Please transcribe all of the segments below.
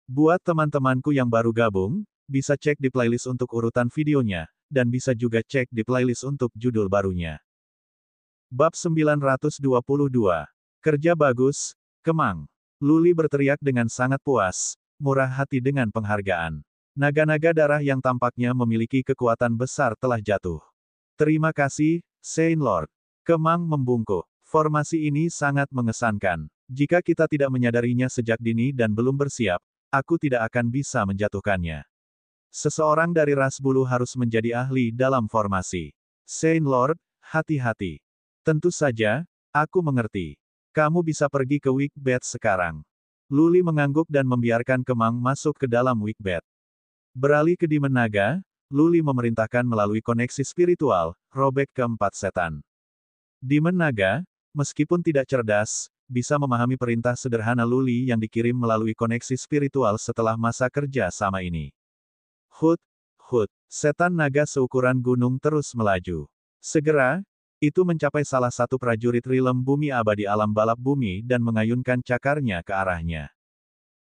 Buat teman-temanku yang baru gabung, bisa cek di playlist untuk urutan videonya, dan bisa juga cek di playlist untuk judul barunya. Bab 922. Kerja bagus, Kemang. Luli berteriak dengan sangat puas, murah hati dengan penghargaan. Naga-naga darah yang tampaknya memiliki kekuatan besar telah jatuh. Terima kasih, Saint Lord. Kemang membungkuk. Formasi ini sangat mengesankan. Jika kita tidak menyadarinya sejak dini dan belum bersiap, aku tidak akan bisa menjatuhkannya. Seseorang dari ras bulu harus menjadi ahli dalam formasi. Saint Lord, hati-hati. Tentu saja, aku mengerti. Kamu bisa pergi ke Wickbed sekarang. Luli mengangguk dan membiarkan Kemang masuk ke dalam Wickbed. Beralih ke Demon Naga, Luli memerintahkan melalui koneksi spiritual, robek keempat setan. Demon Naga, meskipun tidak cerdas, bisa memahami perintah sederhana Luli yang dikirim melalui koneksi spiritual setelah masa kerja sama ini. Hut, hut, setan naga seukuran gunung terus melaju. Segera, itu mencapai salah satu prajurit rilem bumi abadi alam balap bumi dan mengayunkan cakarnya ke arahnya.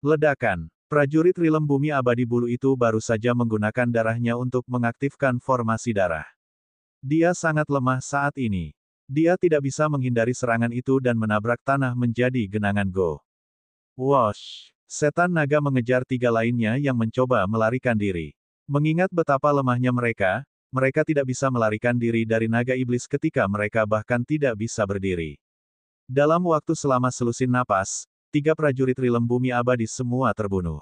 Ledakan. Prajurit rilem bumi abadi bulu itu baru saja menggunakan darahnya untuk mengaktifkan formasi darah. Dia sangat lemah saat ini. Dia tidak bisa menghindari serangan itu dan menabrak tanah menjadi genangan go. Wosh! Setan naga mengejar tiga lainnya yang mencoba melarikan diri. Mengingat betapa lemahnya mereka, mereka tidak bisa melarikan diri dari naga iblis ketika mereka bahkan tidak bisa berdiri. Dalam waktu selama selusin napas, tiga prajurit rilem bumi abadi semua terbunuh.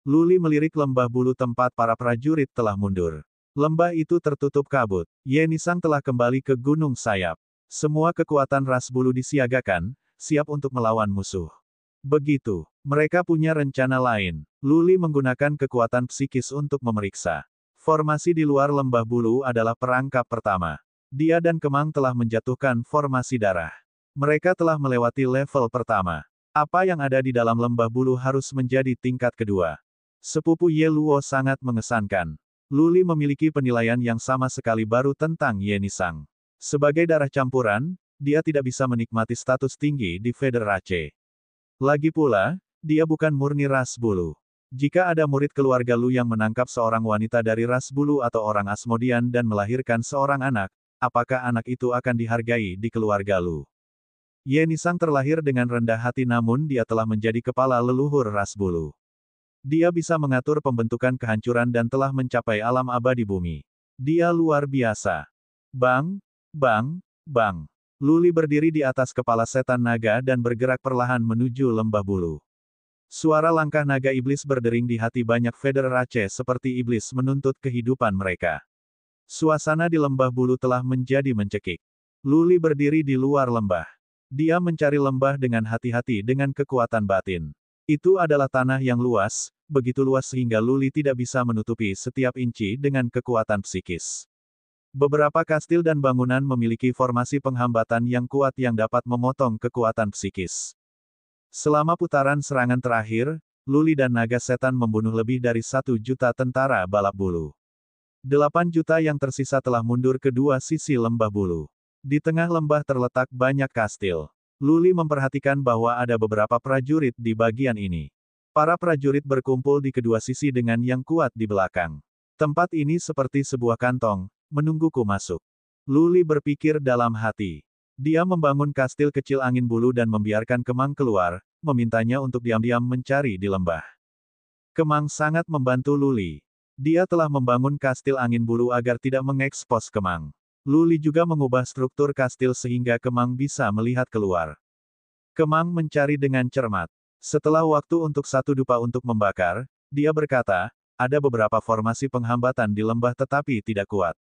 Luli melirik lembah bulu tempat para prajurit telah mundur. Lembah itu tertutup kabut. Ye Nisang telah kembali ke Gunung Sayap. Semua kekuatan ras bulu disiagakan, siap untuk melawan musuh. Begitu, mereka punya rencana lain. Luli menggunakan kekuatan psikis untuk memeriksa. Formasi di luar lembah bulu adalah perangkap pertama. Dia dan Kemang telah menjatuhkan formasi darah. Mereka telah melewati level pertama. Apa yang ada di dalam lembah bulu harus menjadi tingkat kedua. Sepupu Ye Luo sangat mengesankan. Luli memiliki penilaian yang sama sekali baru tentang Ye Nisang. Sebagai darah campuran, dia tidak bisa menikmati status tinggi di Federace. Lagi pula, dia bukan murni ras bulu. Jika ada murid keluarga Lu yang menangkap seorang wanita dari ras bulu atau orang Asmodian dan melahirkan seorang anak, apakah anak itu akan dihargai di keluarga Lu? Ye Nisang terlahir dengan rendah hati namun dia telah menjadi kepala leluhur ras bulu. Dia bisa mengatur pembentukan kehancuran dan telah mencapai alam abadi bumi. Dia luar biasa. Bang, bang, bang. Luli berdiri di atas kepala setan naga dan bergerak perlahan menuju lembah bulu. Suara langkah naga iblis berdering di hati banyak Federace seperti iblis menuntut kehidupan mereka. Suasana di lembah bulu telah menjadi mencekik. Luli berdiri di luar lembah. Dia mencari lembah dengan hati-hati dengan kekuatan batin. Itu adalah tanah yang luas, begitu luas sehingga Luli tidak bisa menutupi setiap inci dengan kekuatan psikis. Beberapa kastil dan bangunan memiliki formasi penghambatan yang kuat yang dapat memotong kekuatan psikis. Selama putaran serangan terakhir, Luli dan naga setan membunuh lebih dari 1 juta tentara balap bulu. 8 juta yang tersisa telah mundur ke dua sisi lembah bulu. Di tengah lembah terletak banyak kastil. Luli memperhatikan bahwa ada beberapa prajurit di bagian ini. Para prajurit berkumpul di kedua sisi dengan yang kuat di belakang. Tempat ini seperti sebuah kantong, menungguku masuk. Luli berpikir dalam hati. Dia membangun kastil kecil angin bulu dan membiarkan Kemang keluar, memintanya untuk diam-diam mencari di lembah. Kemang sangat membantu Luli. Dia telah membangun kastil angin bulu agar tidak mengekspos Kemang. Luli juga mengubah struktur kastil sehingga Kemang bisa melihat keluar. Kemang mencari dengan cermat. Setelah waktu untuk satu dupa untuk membakar, dia berkata, ada beberapa formasi penghambatan di lembah tetapi tidak kuat.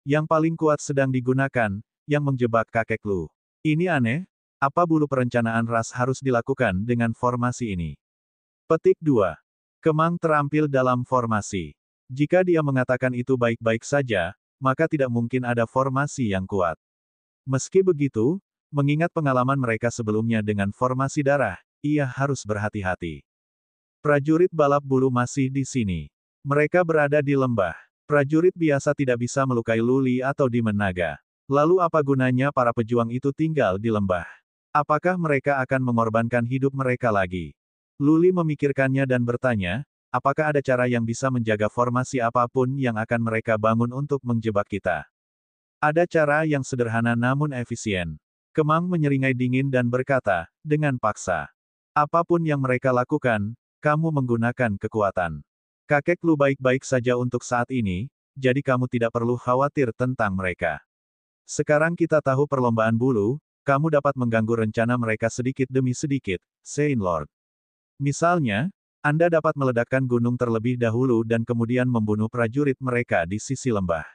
Yang paling kuat sedang digunakan, yang menjebak kakek Lu. Ini aneh, apa bulu perencanaan ras harus dilakukan dengan formasi ini? Petik 2. Kemang terampil dalam formasi. Jika dia mengatakan itu baik-baik saja, maka tidak mungkin ada formasi yang kuat. Meski begitu, mengingat pengalaman mereka sebelumnya dengan formasi darah, ia harus berhati-hati. Prajurit balap bulu masih di sini. Mereka berada di lembah. Prajurit biasa tidak bisa melukai Luli atau Demon Naga. Lalu apa gunanya para pejuang itu tinggal di lembah? Apakah mereka akan mengorbankan hidup mereka lagi? Luli memikirkannya dan bertanya, apakah ada cara yang bisa menjaga formasi apapun yang akan mereka bangun untuk menjebak kita? Ada cara yang sederhana namun efisien. Kemang menyeringai dingin dan berkata, dengan paksa. Apapun yang mereka lakukan, kamu menggunakan kekuatan. Kakek Lu baik-baik saja untuk saat ini, jadi kamu tidak perlu khawatir tentang mereka. Sekarang kita tahu perlombaan bulu, kamu dapat mengganggu rencana mereka sedikit demi sedikit, Saint Lord. Misalnya, Anda dapat meledakkan gunung terlebih dahulu dan kemudian membunuh prajurit mereka di sisi lembah.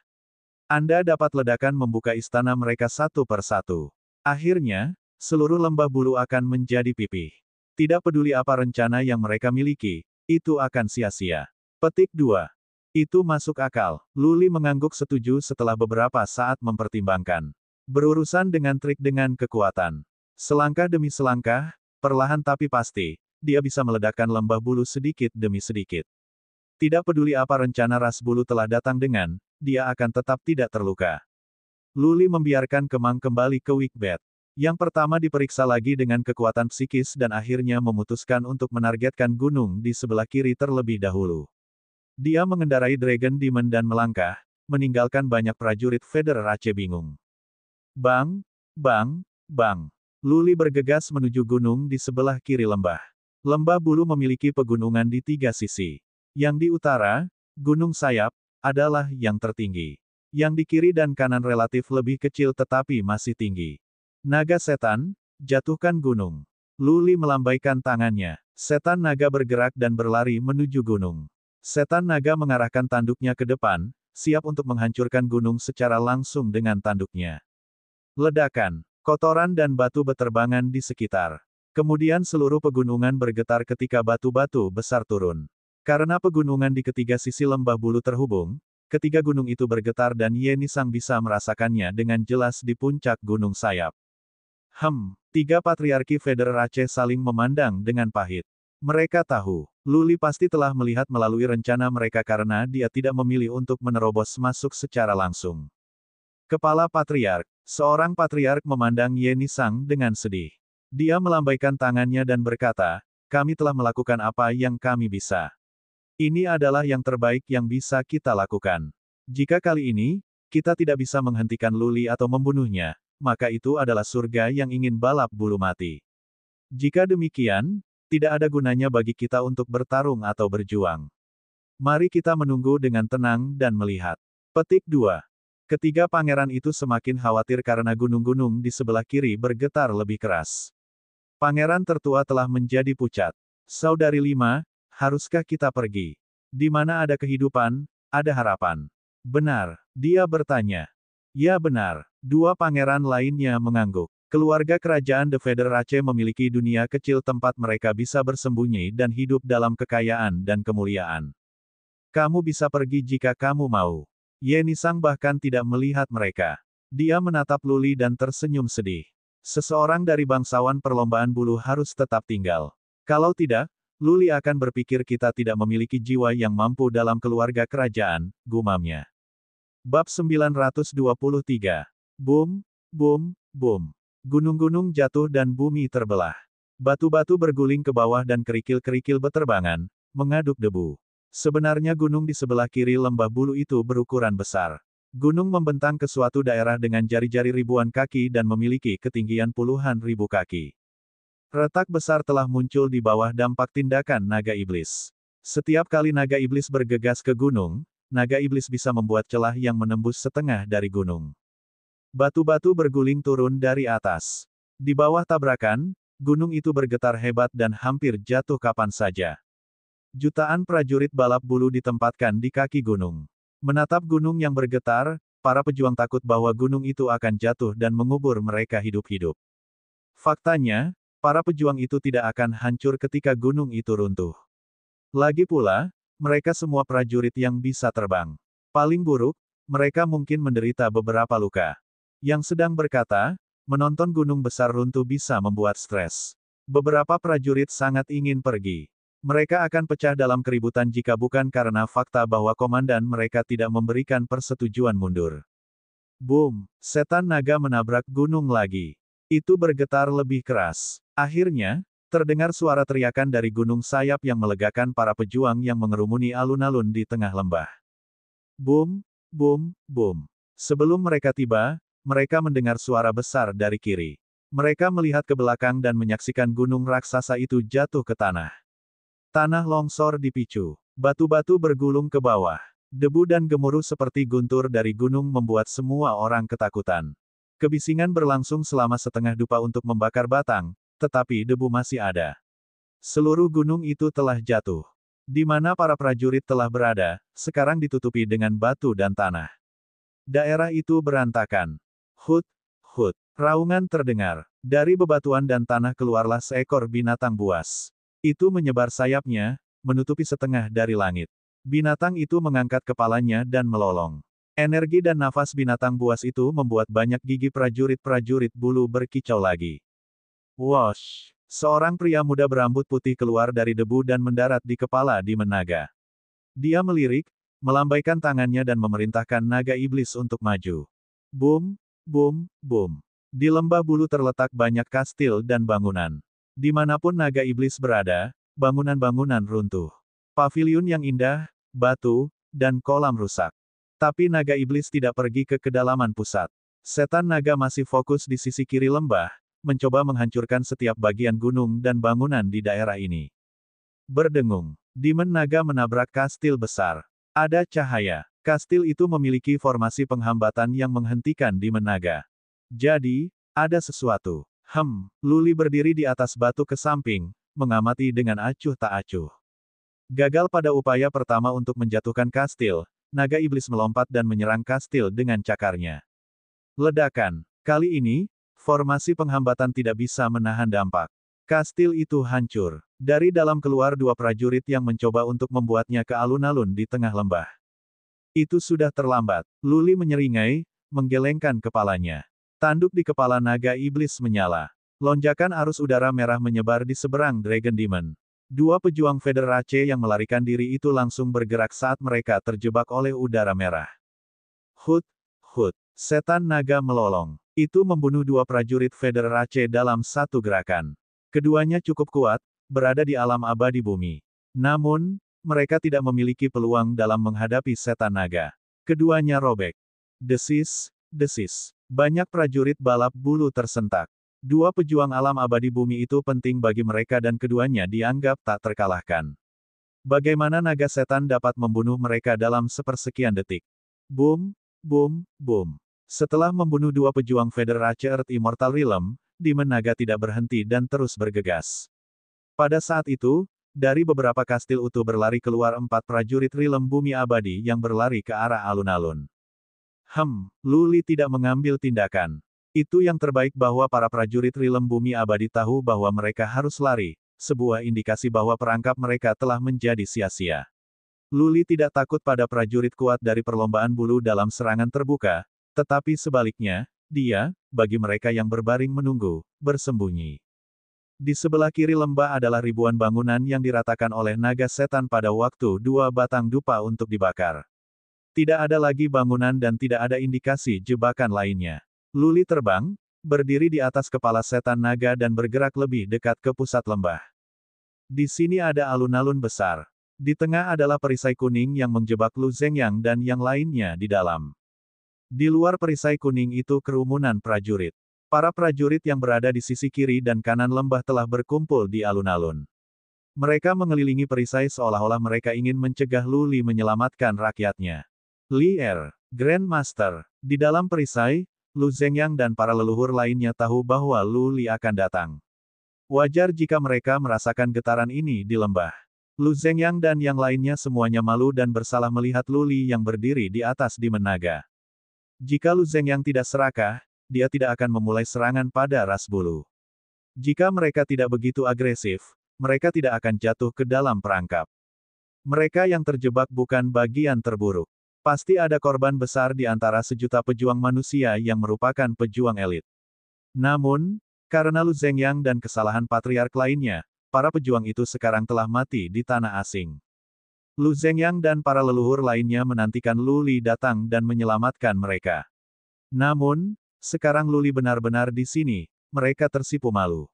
Anda dapat ledakan membuka istana mereka satu per satu. Akhirnya, seluruh lembah bulu akan menjadi pipih. Tidak peduli apa rencana yang mereka miliki, itu akan sia-sia. Petik 2. Itu masuk akal. Luli mengangguk setuju setelah beberapa saat mempertimbangkan. Berurusan dengan trik dengan kekuatan. Selangkah demi selangkah, perlahan tapi pasti, dia bisa meledakkan lembah bulu sedikit demi sedikit. Tidak peduli apa rencana ras bulu telah datang dengan, dia akan tetap tidak terluka. Luli membiarkan Kemang kembali ke Wigbet. Yang pertama diperiksa lagi dengan kekuatan psikis dan akhirnya memutuskan untuk menargetkan gunung di sebelah kiri terlebih dahulu. Dia mengendarai Dragon Demon dan melangkah, meninggalkan banyak prajurit Federer Aceh bingung. Bang, bang, bang. Luli bergegas menuju gunung di sebelah kiri lembah. Lembah bulu memiliki pegunungan di 3 sisi. Yang di utara, Gunung Sayap, adalah yang tertinggi. Yang di kiri dan kanan relatif lebih kecil tetapi masih tinggi. Naga setan, jatuhkan gunung. Luli melambaikan tangannya. Setan naga bergerak dan berlari menuju gunung. Setan naga mengarahkan tanduknya ke depan, siap untuk menghancurkan gunung secara langsung dengan tanduknya. Ledakan, kotoran dan batu beterbangan di sekitar. Kemudian seluruh pegunungan bergetar ketika batu-batu besar turun. Karena pegunungan di ketiga sisi lembah bulu terhubung, ketiga gunung itu bergetar dan Yenisang bisa merasakannya dengan jelas di puncak Gunung Sayap. Tiga patriarki Federer Aceh saling memandang dengan pahit. Mereka tahu, Luli pasti telah melihat melalui rencana mereka karena dia tidak memilih untuk menerobos masuk secara langsung. Kepala Patriark, seorang patriark memandang Yenisang dengan sedih. Dia melambaikan tangannya dan berkata, kami telah melakukan apa yang kami bisa. Ini adalah yang terbaik yang bisa kita lakukan. Jika kali ini, kita tidak bisa menghentikan Luli atau membunuhnya, maka itu adalah surga yang ingin balap bulu mati. Jika demikian, tidak ada gunanya bagi kita untuk bertarung atau berjuang. Mari kita menunggu dengan tenang dan melihat. Petik 2. Ketiga pangeran itu semakin khawatir karena gunung-gunung di sebelah kiri bergetar lebih keras. Pangeran tertua telah menjadi pucat. Saudari 5, haruskah kita pergi? Di mana ada kehidupan, ada harapan. Benar, dia bertanya. Ya benar, dua pangeran lainnya mengangguk. Keluarga kerajaan The Federer Aceh memiliki dunia kecil tempat mereka bisa bersembunyi dan hidup dalam kekayaan dan kemuliaan. Kamu bisa pergi jika kamu mau. Yenisang bahkan tidak melihat mereka. Dia menatap Luli dan tersenyum sedih. Seseorang dari bangsawan perlombaan bulu harus tetap tinggal. Kalau tidak, Luli akan berpikir kita tidak memiliki jiwa yang mampu dalam keluarga kerajaan, gumamnya. Bab 923. Boom, boom, boom. Gunung-gunung jatuh dan bumi terbelah. Batu-batu berguling ke bawah dan kerikil-kerikil beterbangan, mengaduk debu. Sebenarnya gunung di sebelah kiri lembah bulu itu berukuran besar. Gunung membentang ke suatu daerah dengan jari-jari ribuan kaki dan memiliki ketinggian puluhan ribu kaki. Retak besar telah muncul di bawah dampak tindakan naga iblis. Setiap kali naga iblis bergegas ke gunung, naga iblis bisa membuat celah yang menembus setengah dari gunung. Batu-batu berguling turun dari atas. Di bawah tabrakan, gunung itu bergetar hebat dan hampir jatuh kapan saja. Jutaan prajurit balap bulu ditempatkan di kaki gunung. Menatap gunung yang bergetar, para pejuang takut bahwa gunung itu akan jatuh dan mengubur mereka hidup-hidup. Faktanya, para pejuang itu tidak akan hancur ketika gunung itu runtuh. Lagi pula, mereka semua prajurit yang bisa terbang. Paling buruk, mereka mungkin menderita beberapa luka. Yang sedang berkata, menonton gunung besar runtuh bisa membuat stres. Beberapa prajurit sangat ingin pergi. Mereka akan pecah dalam keributan jika bukan karena fakta bahwa komandan mereka tidak memberikan persetujuan mundur. Boom! Setan naga menabrak gunung lagi. Itu bergetar lebih keras. Akhirnya, Terdengar suara teriakan dari gunung sayap yang melegakan para pejuang yang mengerumuni alun-alun di tengah lembah. Boom, boom, boom. Sebelum mereka tiba, mereka mendengar suara besar dari kiri. Mereka melihat ke belakang dan menyaksikan gunung raksasa itu jatuh ke tanah. Tanah longsor dipicu. Batu-batu bergulung ke bawah. Debu dan gemuruh seperti guntur dari gunung membuat semua orang ketakutan. Kebisingan berlangsung selama setengah dupa untuk membakar batang, tetapi debu masih ada. Seluruh gunung itu telah jatuh. Di mana para prajurit telah berada, sekarang ditutupi dengan batu dan tanah. Daerah itu berantakan. Hut, hut. Raungan terdengar. Dari bebatuan dan tanah keluarlah seekor binatang buas. Itu menyebar sayapnya, menutupi setengah dari langit. Binatang itu mengangkat kepalanya dan melolong. Energi dan nafas binatang buas itu membuat banyak gigi prajurit-prajurit bulu berkicau lagi. Wosh! Seorang pria muda berambut putih keluar dari debu dan mendarat di kepala Demon Naga. Dia melirik, melambaikan tangannya dan memerintahkan naga iblis untuk maju. Boom, boom, boom. Di lembah bulu terletak banyak kastil dan bangunan. Dimanapun naga iblis berada, bangunan-bangunan runtuh. Paviliun yang indah, batu, dan kolam rusak. Tapi naga iblis tidak pergi ke kedalaman pusat. Setan naga masih fokus di sisi kiri lembah, mencoba menghancurkan setiap bagian gunung dan bangunan di daerah ini. Berdengung, Demon Naga menabrak kastil besar. Ada cahaya. Kastil itu memiliki formasi penghambatan yang menghentikan Demon Naga. Jadi, ada sesuatu. Luli berdiri di atas batu ke samping, mengamati dengan acuh tak acuh. Gagal pada upaya pertama untuk menjatuhkan kastil, naga iblis melompat dan menyerang kastil dengan cakarnya. Ledakan. Kali ini, formasi penghambatan tidak bisa menahan dampak. Kastil itu hancur. Dari dalam keluar dua prajurit yang mencoba untuk membuatnya ke alun-alun di tengah lembah. Itu sudah terlambat. Luli menyeringai, menggelengkan kepalanya. Tanduk di kepala naga iblis menyala. Lonjakan arus udara merah menyebar di seberang Dragon Demon. Dua pejuang Federace yang melarikan diri itu langsung bergerak saat mereka terjebak oleh udara merah. Hut, hut. Setan naga melolong. Itu membunuh dua prajurit Federace dalam satu gerakan. Keduanya cukup kuat, berada di alam abadi bumi. Namun, mereka tidak memiliki peluang dalam menghadapi setan naga. Keduanya robek. Desis, desis. Banyak prajurit balap bulu tersentak. Dua pejuang alam abadi bumi itu penting bagi mereka dan keduanya dianggap tak terkalahkan. Bagaimana naga setan dapat membunuh mereka dalam sepersekian detik? Boom, boom, boom. Setelah membunuh dua pejuang Federace Earth Immortal Realm, Demon Naga tidak berhenti dan terus bergegas. Pada saat itu, dari beberapa kastil utuh berlari keluar 4 prajurit Realm Bumi Abadi yang berlari ke arah alun-alun. Luli tidak mengambil tindakan. Itu yang terbaik bahwa para prajurit Realm Bumi Abadi tahu bahwa mereka harus lari, sebuah indikasi bahwa perangkap mereka telah menjadi sia-sia. Luli tidak takut pada prajurit kuat dari perlombaan bulu dalam serangan terbuka, tetapi sebaliknya, dia, bagi mereka yang berbaring menunggu, bersembunyi. Di sebelah kiri lembah adalah ribuan bangunan yang diratakan oleh naga setan pada waktu dua batang dupa untuk dibakar. Tidak ada lagi bangunan dan tidak ada indikasi jebakan lainnya. Luli terbang, berdiri di atas kepala setan naga dan bergerak lebih dekat ke pusat lembah. Di sini ada alun-alun besar. Di tengah adalah perisai kuning yang menjebak Lu Zhengyang dan yang lainnya di dalam. Di luar perisai kuning itu kerumunan prajurit. Para prajurit yang berada di sisi kiri dan kanan lembah telah berkumpul di alun-alun. Mereka mengelilingi perisai seolah-olah mereka ingin mencegah Luli menyelamatkan rakyatnya. Li Er, Grandmaster. Di dalam perisai, Lu Zhengyang dan para leluhur lainnya tahu bahwa Luli akan datang. Wajar jika mereka merasakan getaran ini di lembah. Lu Zhengyang dan yang lainnya semuanya malu dan bersalah melihat Luli yang berdiri di atas Demon Naga. Jika Lu Zhengyang tidak serakah, dia tidak akan memulai serangan pada ras bulu. Jika mereka tidak begitu agresif, mereka tidak akan jatuh ke dalam perangkap. Mereka yang terjebak bukan bagian terburuk. Pasti ada korban besar di antara sejuta pejuang manusia yang merupakan pejuang elit. Namun, karena Lu Zhengyang dan kesalahan patriark lainnya, para pejuang itu sekarang telah mati di tanah asing. Lu Zhengyang dan para leluhur lainnya menantikan Luli datang dan menyelamatkan mereka. Namun, sekarang Luli benar-benar di sini, mereka tersipu malu.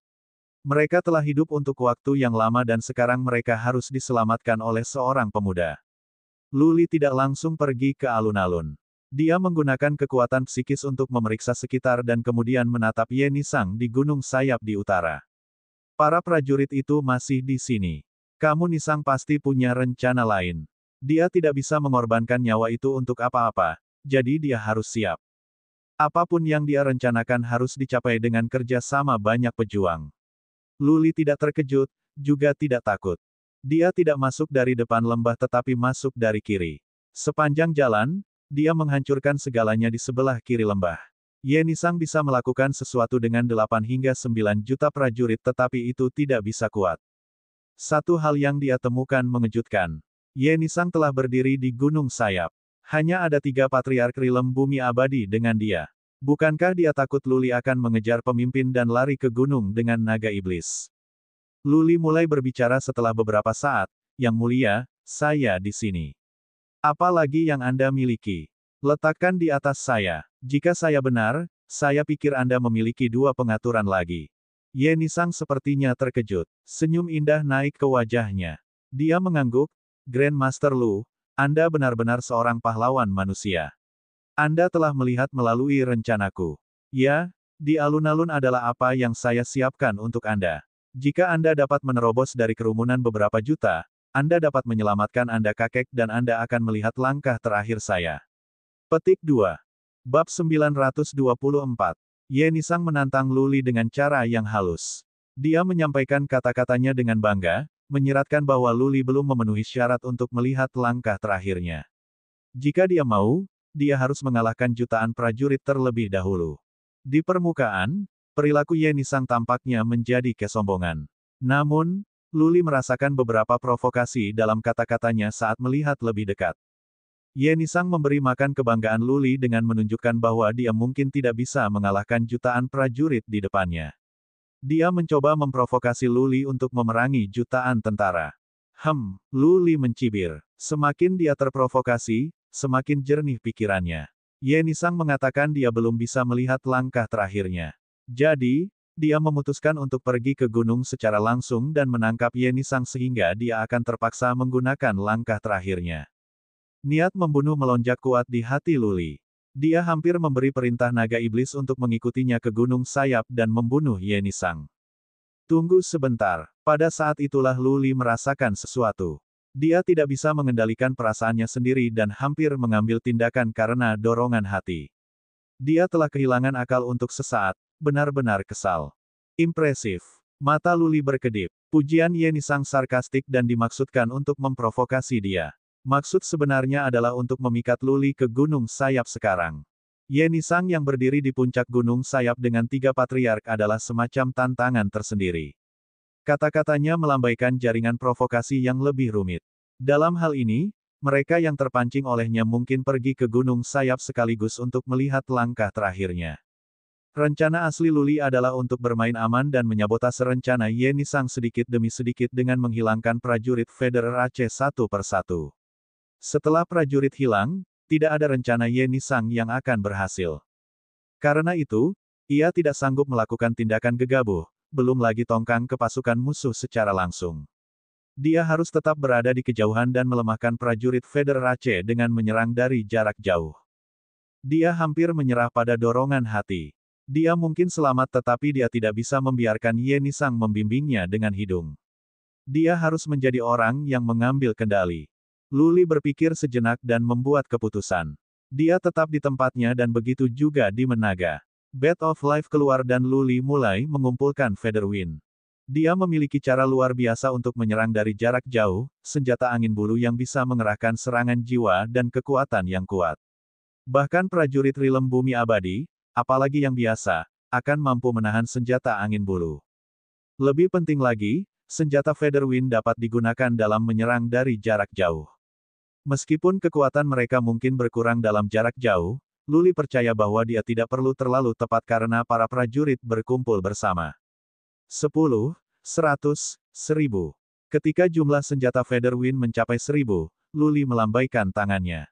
Mereka telah hidup untuk waktu yang lama dan sekarang mereka harus diselamatkan oleh seorang pemuda. Luli tidak langsung pergi ke alun-alun. Dia menggunakan kekuatan psikis untuk memeriksa sekitar dan kemudian menatap Ye Nisang di gunung sayap di utara. Para prajurit itu masih di sini. Kamu Nisang pasti punya rencana lain. Dia tidak bisa mengorbankan nyawa itu untuk apa-apa, jadi dia harus siap. Apapun yang dia rencanakan harus dicapai dengan kerja sama banyak pejuang. Luli tidak terkejut, juga tidak takut. Dia tidak masuk dari depan lembah tetapi masuk dari kiri. Sepanjang jalan, dia menghancurkan segalanya di sebelah kiri lembah. Ye Nisang bisa melakukan sesuatu dengan 8 hingga 9 juta prajurit tetapi itu tidak bisa kuat. Satu hal yang dia temukan mengejutkan. Ye Nisang telah berdiri di gunung sayap. Hanya ada 3 patriark Rilem bumi abadi dengan dia. Bukankah dia takut Luli akan mengejar pemimpin dan lari ke gunung dengan naga iblis? Luli mulai berbicara setelah beberapa saat, Yang Mulia, saya di sini. Apa lagi yang Anda miliki? Letakkan di atas saya. Jika saya benar, saya pikir Anda memiliki 2 pengaturan lagi. Ye Nisang sepertinya terkejut. Senyum indah naik ke wajahnya. Dia mengangguk, Grandmaster Lu, Anda benar-benar seorang pahlawan manusia. Anda telah melihat melalui rencanaku. Ya, di alun-alun adalah apa yang saya siapkan untuk Anda. Jika Anda dapat menerobos dari kerumunan beberapa juta, Anda dapat menyelamatkan Anda kakek dan Anda akan melihat langkah terakhir saya. Petik 2. Bab 924. Ye Nisang menantang Luli dengan cara yang halus. Dia menyampaikan kata-katanya dengan bangga, menyiratkan bahwa Luli belum memenuhi syarat untuk melihat langkah terakhirnya. Jika dia mau, dia harus mengalahkan jutaan prajurit terlebih dahulu. Di permukaan, perilaku Ye Nisang tampaknya menjadi kesombongan. Namun, Luli merasakan beberapa provokasi dalam kata-katanya saat melihat lebih dekat. Ye Nisang memberi makan kebanggaan Luli dengan menunjukkan bahwa dia mungkin tidak bisa mengalahkan jutaan prajurit di depannya. Dia mencoba memprovokasi Luli untuk memerangi jutaan tentara. Luli mencibir. Semakin dia terprovokasi, semakin jernih pikirannya. Ye Nisang mengatakan dia belum bisa melihat langkah terakhirnya. Jadi, dia memutuskan untuk pergi ke gunung secara langsung dan menangkap Ye Nisang sehingga dia akan terpaksa menggunakan langkah terakhirnya. Niat membunuh melonjak kuat di hati Luli. Dia hampir memberi perintah naga iblis untuk mengikutinya ke gunung sayap dan membunuh Ye Nisang. Tunggu sebentar. Pada saat itulah Luli merasakan sesuatu. Dia tidak bisa mengendalikan perasaannya sendiri dan hampir mengambil tindakan karena dorongan hati. Dia telah kehilangan akal untuk sesaat, benar-benar kesal. Impresif. Mata Luli berkedip. Pujian Ye Nisang sarkastik dan dimaksudkan untuk memprovokasi dia. Maksud sebenarnya adalah untuk memikat Luli ke gunung sayap sekarang. Ye Nisang yang berdiri di puncak gunung sayap dengan 3 patriark adalah semacam tantangan tersendiri. Kata-katanya melambaikan jaringan provokasi yang lebih rumit. Dalam hal ini, mereka yang terpancing olehnya mungkin pergi ke gunung sayap sekaligus untuk melihat langkah terakhirnya. Rencana asli Luli adalah untuk bermain aman dan menyabotase rencana Ye Nisang sedikit demi sedikit dengan menghilangkan prajurit Federer Aceh satu persatu. Setelah prajurit hilang, tidak ada rencana Ye Nisang yang akan berhasil. Karena itu, ia tidak sanggup melakukan tindakan gegabah, belum lagi tongkang ke pasukan musuh secara langsung. Dia harus tetap berada di kejauhan dan melemahkan prajurit Federer Aceh dengan menyerang dari jarak jauh. Dia hampir menyerah pada dorongan hati. Dia mungkin selamat tetapi dia tidak bisa membiarkan Ye Nisang membimbingnya dengan hidung. Dia harus menjadi orang yang mengambil kendali. Luli berpikir sejenak dan membuat keputusan. Dia tetap di tempatnya dan begitu juga di Menaga. Bat of Life keluar dan Luli mulai mengumpulkan Featherwind. Dia memiliki cara luar biasa untuk menyerang dari jarak jauh, senjata angin bulu yang bisa mengerahkan serangan jiwa dan kekuatan yang kuat. Bahkan prajurit Rilem Bumi Abadi, apalagi yang biasa, akan mampu menahan senjata angin bulu. Lebih penting lagi, senjata Featherwind dapat digunakan dalam menyerang dari jarak jauh. Meskipun kekuatan mereka mungkin berkurang dalam jarak jauh, Luli percaya bahwa dia tidak perlu terlalu tepat karena para prajurit berkumpul bersama. 10, 100, 1000. Ketika jumlah senjata Featherwind mencapai 1000, Luli melambaikan tangannya.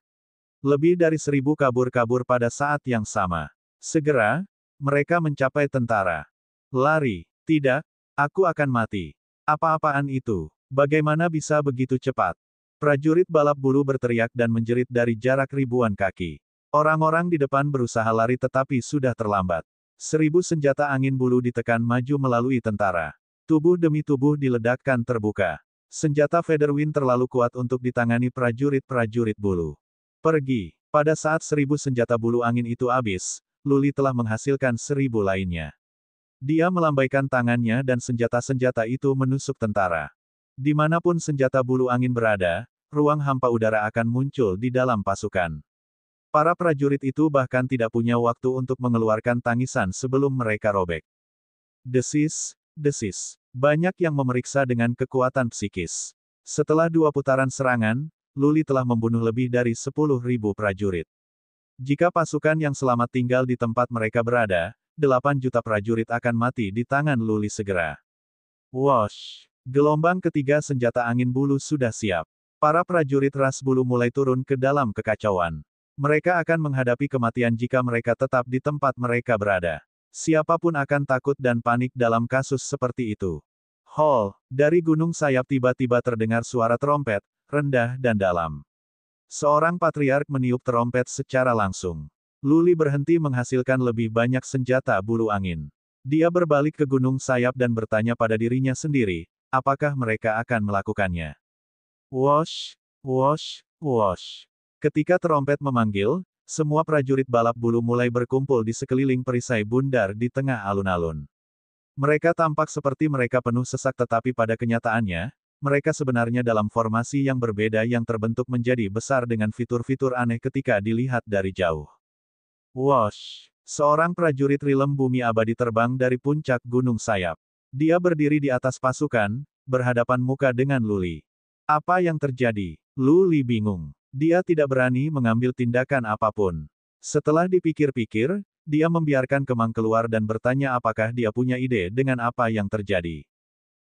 Lebih dari 1000 kabur-kabur pada saat yang sama. Segera, mereka mencapai tentara. Lari. Tidak, Aku akan mati. Apa-apaan itu? Bagaimana bisa begitu cepat? Prajurit balap bulu berteriak dan menjerit dari jarak ribuan kaki. Orang-orang di depan berusaha lari tetapi sudah terlambat. 1000 senjata angin bulu ditekan maju melalui tentara. Tubuh demi tubuh diledakkan terbuka. Senjata Featherwind terlalu kuat untuk ditangani prajurit-prajurit bulu. Pergi. Pada saat 1000 senjata bulu angin itu habis, Luli telah menghasilkan 1000 lainnya. Dia melambaikan tangannya dan senjata-senjata itu menusuk tentara. Dimanapun senjata bulu angin berada, ruang hampa udara akan muncul di dalam pasukan. Para prajurit itu bahkan tidak punya waktu untuk mengeluarkan tangisan sebelum mereka robek. Desis, desis. Banyak yang memeriksa dengan kekuatan psikis. Setelah 2 putaran serangan, Luli telah membunuh lebih dari 10.000 prajurit. Jika pasukan yang selamat tinggal di tempat mereka berada, 8 juta prajurit akan mati di tangan Luli segera. Wosh! Gelombang ketiga senjata angin bulu sudah siap. Para prajurit ras bulu mulai turun ke dalam kekacauan. Mereka akan menghadapi kematian jika mereka tetap di tempat mereka berada. Siapapun akan takut dan panik dalam kasus seperti itu. Hall, dari gunung sayap tiba-tiba terdengar suara trompet, rendah dan dalam. Seorang patriark meniup trompet secara langsung. Luli berhenti menghasilkan lebih banyak senjata bulu angin. Dia berbalik ke gunung sayap dan bertanya pada dirinya sendiri, apakah mereka akan melakukannya. Wosh, wosh, wosh. Ketika trompet memanggil, semua prajurit balap bulu mulai berkumpul di sekeliling perisai bundar di tengah alun-alun. Mereka tampak seperti mereka penuh sesak tetapi pada kenyataannya, mereka sebenarnya dalam formasi yang berbeda yang terbentuk menjadi besar dengan fitur-fitur aneh ketika dilihat dari jauh. Wosh! Seorang prajurit rilem bumi abadi terbang dari puncak gunung sayap. Dia berdiri di atas pasukan, berhadapan muka dengan Luli. Apa yang terjadi? Luli bingung. Dia tidak berani mengambil tindakan apapun. Setelah dipikir-pikir, dia membiarkan Kemang keluar dan bertanya apakah dia punya ide dengan apa yang terjadi.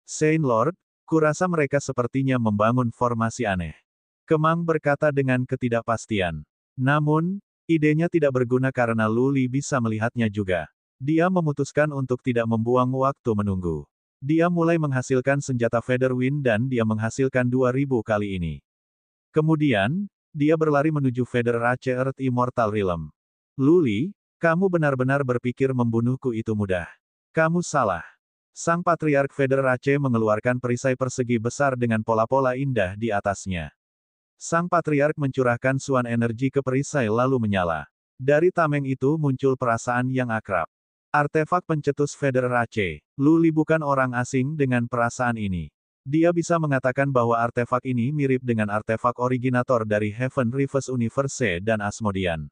Saint Lord, kurasa mereka sepertinya membangun formasi aneh. Kemang berkata dengan ketidakpastian. Namun, idenya tidak berguna karena Luli bisa melihatnya juga. Dia memutuskan untuk tidak membuang waktu menunggu. Dia mulai menghasilkan senjata Featherwind dan dia menghasilkan 2000 kali ini. Kemudian, dia berlari menuju Federace Earth Immortal Realm. Luli, kamu benar-benar berpikir membunuhku itu mudah. Kamu salah. Sang Patriark Federace mengeluarkan perisai persegi besar dengan pola-pola indah di atasnya. Sang Patriark mencurahkan suan energi ke perisai lalu menyala. Dari tameng itu muncul perasaan yang akrab. Artefak pencetus Federace. Luli bukan orang asing dengan perasaan ini. Dia bisa mengatakan bahwa artefak ini mirip dengan artefak originator dari Heaven Reverse Universe dan Asmodean.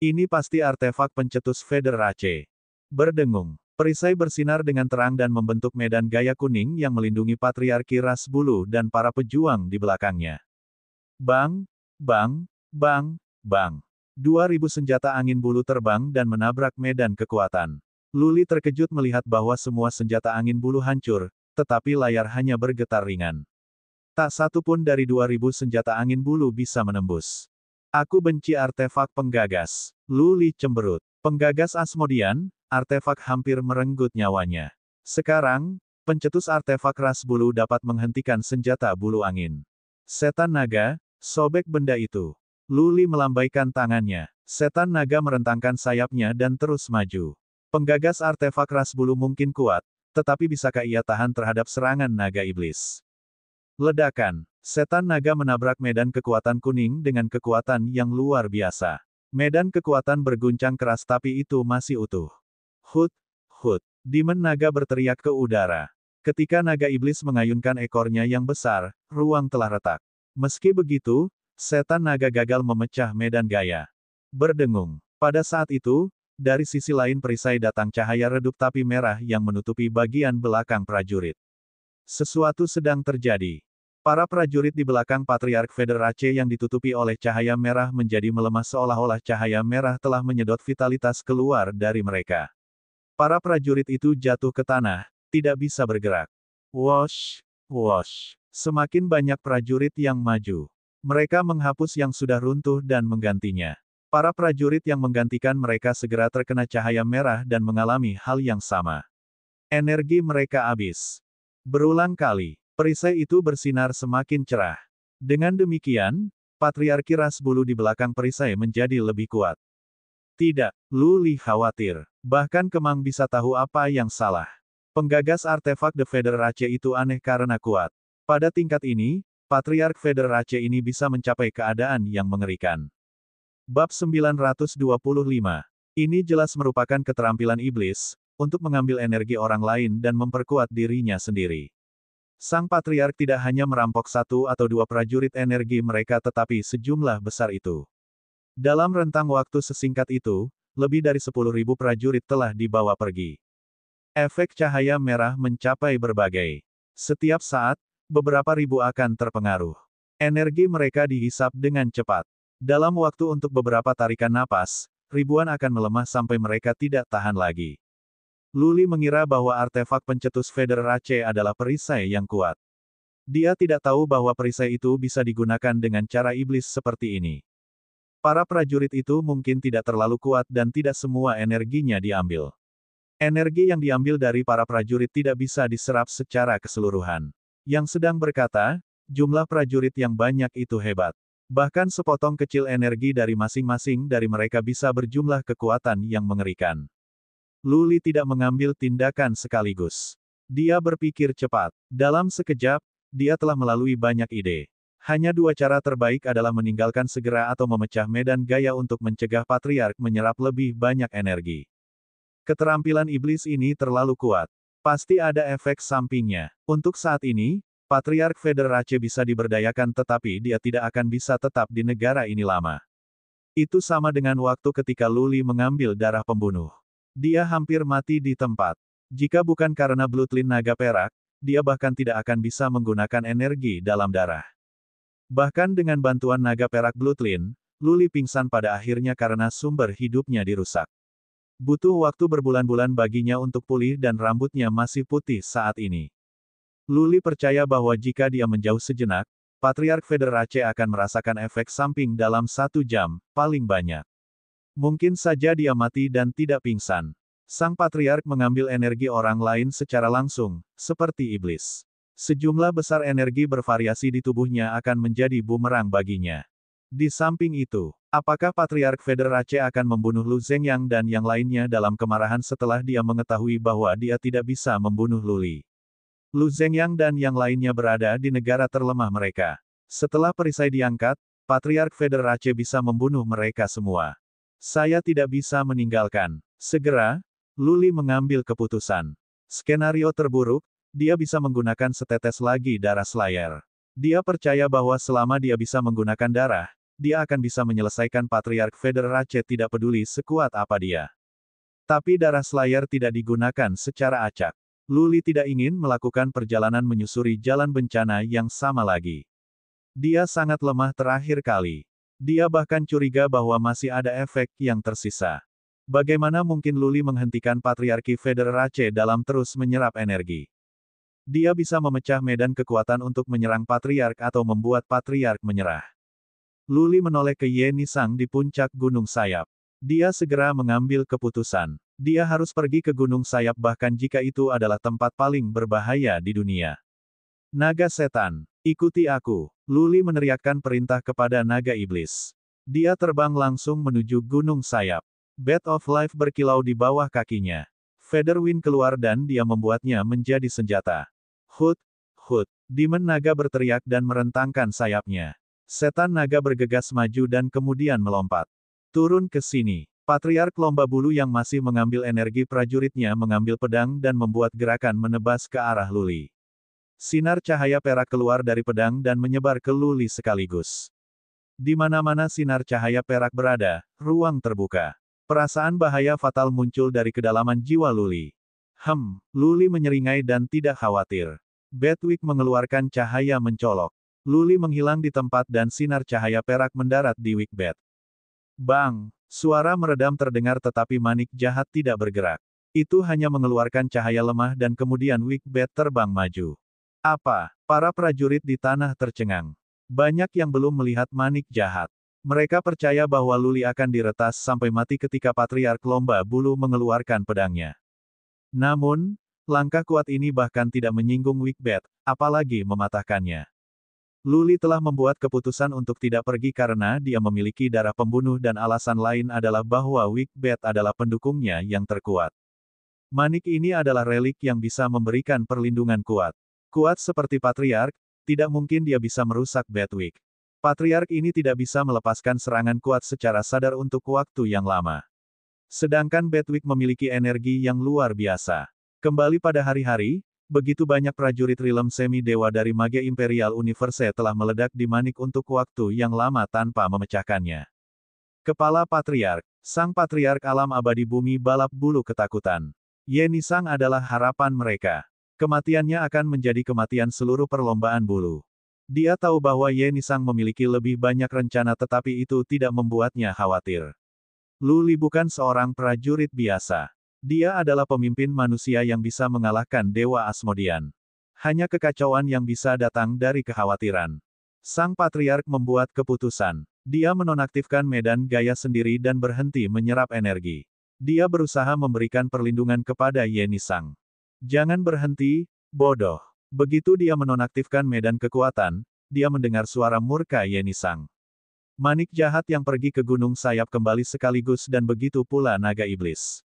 Ini pasti artefak pencetus Federace. Berdengung. Perisai bersinar dengan terang dan membentuk medan gaya kuning yang melindungi patriarki ras bulu dan para pejuang di belakangnya. Bang, bang, bang, bang. 2000 senjata angin bulu terbang dan menabrak medan kekuatan. Luli terkejut melihat bahwa semua senjata angin bulu hancur, tetapi layar hanya bergetar ringan. Tak satu pun dari 2000 senjata angin bulu bisa menembus. Aku benci artefak penggagas. Luli cemberut. Penggagas Asmodean, artefak hampir merenggut nyawanya. Sekarang, pencetus artefak ras bulu dapat menghentikan senjata bulu angin. Setan naga, sobek benda itu. Luli melambaikan tangannya. Setan naga merentangkan sayapnya dan terus maju. Penggagas artefak ras bulu mungkin kuat, tetapi bisakah ia tahan terhadap serangan naga iblis? Ledakan. Setan naga menabrak medan kekuatan kuning dengan kekuatan yang luar biasa. Medan kekuatan berguncang keras tapi itu masih utuh. Hut, hut. Demon naga berteriak ke udara. Ketika naga iblis mengayunkan ekornya yang besar, ruang telah retak. Meski begitu, setan naga gagal memecah medan gaya. Berdengung. Pada saat itu, dari sisi lain perisai datang cahaya redup tapi merah yang menutupi bagian belakang prajurit. Sesuatu sedang terjadi. Para prajurit di belakang Patriark Federace yang ditutupi oleh cahaya merah menjadi melemah seolah-olah cahaya merah telah menyedot vitalitas keluar dari mereka. Para prajurit itu jatuh ke tanah, tidak bisa bergerak. Wosh, wosh. Semakin banyak prajurit yang maju. Mereka menghapus yang sudah runtuh dan menggantinya. Para prajurit yang menggantikan mereka segera terkena cahaya merah dan mengalami hal yang sama. Energi mereka habis. Berulang kali, perisai itu bersinar semakin cerah. Dengan demikian, patriarki ras bulu di belakang perisai menjadi lebih kuat. Tidak, Lu Li khawatir. Bahkan Kemang bisa tahu apa yang salah. Penggagas artefak The Federace itu aneh karena kuat. Pada tingkat ini, Patriark Federace ini bisa mencapai keadaan yang mengerikan. Bab 925. Ini jelas merupakan keterampilan iblis, untuk mengambil energi orang lain dan memperkuat dirinya sendiri. Sang Patriark tidak hanya merampok satu atau dua prajurit energi mereka tetapi sejumlah besar itu. Dalam rentang waktu sesingkat itu, lebih dari 10.000 prajurit telah dibawa pergi. Efek cahaya merah mencapai berbagai. Setiap saat, beberapa ribu akan terpengaruh. Energi mereka dihisap dengan cepat. Dalam waktu untuk beberapa tarikan napas, ribuan akan melemah sampai mereka tidak tahan lagi. Lu Li mengira bahwa artefak pencetus Federace adalah perisai yang kuat. Dia tidak tahu bahwa perisai itu bisa digunakan dengan cara iblis seperti ini. Para prajurit itu mungkin tidak terlalu kuat dan tidak semua energinya diambil. Energi yang diambil dari para prajurit tidak bisa diserap secara keseluruhan. Yang sedang berkata, jumlah prajurit yang banyak itu hebat. Bahkan sepotong kecil energi dari masing-masing dari mereka bisa berjumlah kekuatan yang mengerikan. Lu Li tidak mengambil tindakan sekaligus. Dia berpikir cepat. Dalam sekejap, dia telah melalui banyak ide. Hanya dua cara terbaik adalah meninggalkan segera atau memecah medan gaya untuk mencegah Patriark menyerap lebih banyak energi. Keterampilan iblis ini terlalu kuat. Pasti ada efek sampingnya. Untuk saat ini, Patriark Federace bisa diberdayakan tetapi dia tidak akan bisa tetap di negara ini lama. Itu sama dengan waktu ketika Lu Li mengambil darah pembunuh. Dia hampir mati di tempat. Jika bukan karena Bloodline naga perak, dia bahkan tidak akan bisa menggunakan energi dalam darah. Bahkan dengan bantuan naga perak Bloodline, Lu Li pingsan pada akhirnya karena sumber hidupnya dirusak. Butuh waktu berbulan-bulan baginya untuk pulih dan rambutnya masih putih saat ini. Lu Li percaya bahwa jika dia menjauh sejenak, Patriark Federace akan merasakan efek samping dalam 1 jam, paling banyak. Mungkin saja dia mati dan tidak pingsan. Sang Patriark mengambil energi orang lain secara langsung, seperti iblis. Sejumlah besar energi bervariasi di tubuhnya akan menjadi bumerang baginya. Di samping itu, apakah Patriark Federace akan membunuh Lu Zhengyang dan yang lainnya dalam kemarahan setelah dia mengetahui bahwa dia tidak bisa membunuh Lu Li? Lu Zhengyang dan yang lainnya berada di negara terlemah mereka. Setelah perisai diangkat, Patriark Federace bisa membunuh mereka semua. Saya tidak bisa meninggalkan. Segera, Lu Li mengambil keputusan. Skenario terburuk, dia bisa menggunakan setetes lagi darah Slayer. Dia percaya bahwa selama dia bisa menggunakan darah, dia akan bisa menyelesaikan Patriark Federace tidak peduli sekuat apa dia. Tapi darah Slayer tidak digunakan secara acak. Lu Li tidak ingin melakukan perjalanan menyusuri jalan bencana yang sama lagi. Dia sangat lemah terakhir kali. Dia bahkan curiga bahwa masih ada efek yang tersisa. Bagaimana mungkin Lu Li menghentikan Patriarki Federace dalam terus menyerap energi? Dia bisa memecah medan kekuatan untuk menyerang Patriark atau membuat Patriark menyerah. Lu Li menoleh ke Ye Nisang di puncak Gunung Sayap. Dia segera mengambil keputusan. Dia harus pergi ke Gunung Sayap bahkan jika itu adalah tempat paling berbahaya di dunia. Naga setan, ikuti aku. Lu Li meneriakkan perintah kepada naga iblis. Dia terbang langsung menuju Gunung Sayap. Bat of Life berkilau di bawah kakinya. Feather Wind keluar dan dia membuatnya menjadi senjata. Hut, hut. Demon naga berteriak dan merentangkan sayapnya. Setan naga bergegas maju dan kemudian melompat. Turun ke sini. Patriark lomba bulu yang masih mengambil energi prajuritnya mengambil pedang dan membuat gerakan menebas ke arah Lu Li. Sinar cahaya perak keluar dari pedang dan menyebar ke Lu Li sekaligus. Di mana-mana sinar cahaya perak berada, ruang terbuka. Perasaan bahaya fatal muncul dari kedalaman jiwa Lu Li. Lu Li menyeringai dan tidak khawatir. Batwick mengeluarkan cahaya mencolok. Lu Li menghilang di tempat dan sinar cahaya perak mendarat di Wickbat. Bang! Suara meredam terdengar tetapi manik jahat tidak bergerak. Itu hanya mengeluarkan cahaya lemah dan kemudian Wickbat terbang maju. Apa? Para prajurit di tanah tercengang. Banyak yang belum melihat manik jahat. Mereka percaya bahwa Lu Li akan diretas sampai mati ketika Patriark Lomba Bulu mengeluarkan pedangnya. Namun, Langkah kuat ini bahkan tidak menyinggung Wicbeth, apalagi mematahkannya. Luli telah membuat keputusan untuk tidak pergi karena dia memiliki darah pembunuh dan alasan lain adalah bahwa Wicbeth adalah pendukungnya yang terkuat. Manik ini adalah relik yang bisa memberikan perlindungan kuat. Kuat seperti Patriark, tidak mungkin dia bisa merusak Bedwick. Patriark ini tidak bisa melepaskan serangan kuat secara sadar untuk waktu yang lama. Sedangkan Bedwick memiliki energi yang luar biasa. Kembali pada hari-hari, begitu banyak prajurit Realm Semi-Dewa dari Mage Imperial Universe telah meledak di Manik untuk waktu yang lama tanpa memecahkannya. Kepala Patriark, Sang Patriark Alam Abadi Bumi balap bulu ketakutan. Ye Nisang adalah harapan mereka. Kematiannya akan menjadi kematian seluruh perlombaan bulu. Dia tahu bahwa Ye Nisang memiliki lebih banyak rencana tetapi itu tidak membuatnya khawatir. Luli bukan seorang prajurit biasa. Dia adalah pemimpin manusia yang bisa mengalahkan Dewa Asmodean. Hanya kekacauan yang bisa datang dari kekhawatiran. Sang Patriark membuat keputusan. Dia menonaktifkan medan gaya sendiri dan berhenti menyerap energi. Dia berusaha memberikan perlindungan kepada Ye Nisang. Jangan berhenti, bodoh. Begitu dia menonaktifkan medan kekuatan, dia mendengar suara murka Ye Nisang. Manik jahat yang pergi ke Gunung Sayap kembali sekaligus dan begitu pula naga iblis.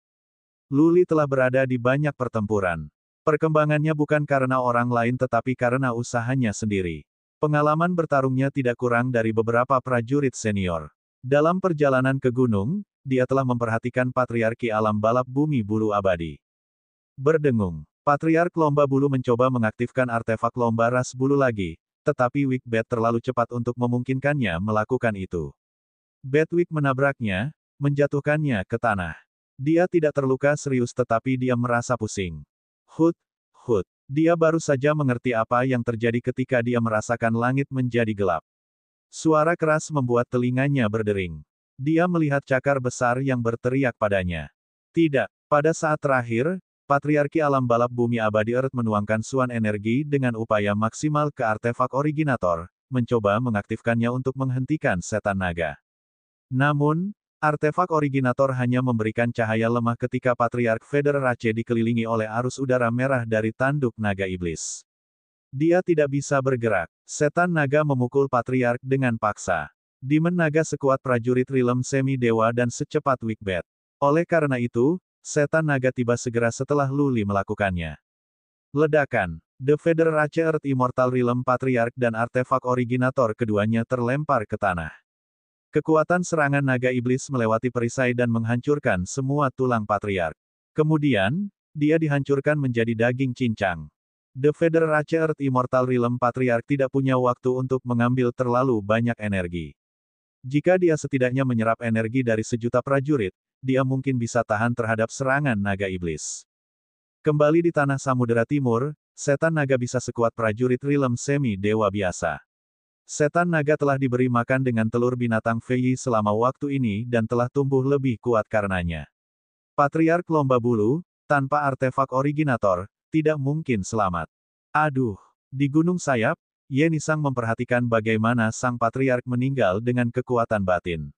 Luli telah berada di banyak pertempuran. Perkembangannya bukan karena orang lain tetapi karena usahanya sendiri. Pengalaman bertarungnya tidak kurang dari beberapa prajurit senior. Dalam perjalanan ke gunung, dia telah memperhatikan Patriarki Alam Balap Bumi Bulu Abadi. Berdengung, Patriark Lomba Bulu mencoba mengaktifkan artefak lomba ras bulu lagi, tetapi Wicbeth terlalu cepat untuk memungkinkannya melakukan itu. Bedwick menabraknya, menjatuhkannya ke tanah. Dia tidak terluka serius tetapi dia merasa pusing. Hut. Dia baru saja mengerti apa yang terjadi ketika dia merasakan langit menjadi gelap. Suara keras membuat telinganya berdering. Dia melihat cakar besar yang berteriak padanya. Tidak, pada saat terakhir, Patriarki Alam Balap Bumi Abadi Earth menuangkan suan energi dengan upaya maksimal ke artefak originator, mencoba mengaktifkannya untuk menghentikan setan naga. Namun, artefak originator hanya memberikan cahaya lemah ketika Patriark Federace dikelilingi oleh arus udara merah dari tanduk naga iblis. Dia tidak bisa bergerak. Setan naga memukul Patriark dengan paksa. Demon naga sekuat prajurit Realm Semi-Dewa dan secepat Wicbeth. Oleh karena itu, setan naga tiba segera setelah Luli melakukannya. Ledakan. The Federace Earth Immortal Realm Patriark dan artefak originator keduanya terlempar ke tanah. Kekuatan serangan naga iblis melewati perisai dan menghancurkan semua tulang Patriark. Kemudian, dia dihancurkan menjadi daging cincang. The Federace Earth Immortal Realm Patriark tidak punya waktu untuk mengambil terlalu banyak energi. Jika dia setidaknya menyerap energi dari sejuta prajurit, dia mungkin bisa tahan terhadap serangan naga iblis. Kembali di tanah Samudera Timur, setan naga bisa sekuat prajurit Realm Semi-Dewa biasa. Setan naga telah diberi makan dengan telur binatang Fei selama waktu ini dan telah tumbuh lebih kuat karenanya. Patriark Lomba Bulu, tanpa artefak originator, tidak mungkin selamat. Aduh, di Gunung Sayap, Ye Nisang memperhatikan bagaimana sang Patriark meninggal dengan kekuatan batin.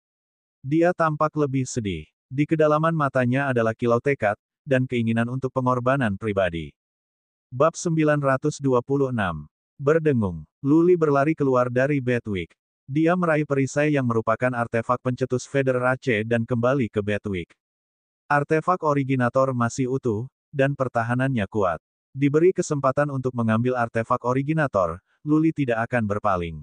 Dia tampak lebih sedih. Di kedalaman matanya adalah kilau tekad, dan keinginan untuk pengorbanan pribadi. Bab 926. Berdengung, Luli berlari keluar dari Bedwick. Dia meraih perisai yang merupakan artefak pencetus Federace dan kembali ke Bedwick. Artefak originator masih utuh, dan pertahanannya kuat. Diberi kesempatan untuk mengambil artefak originator, Luli tidak akan berpaling.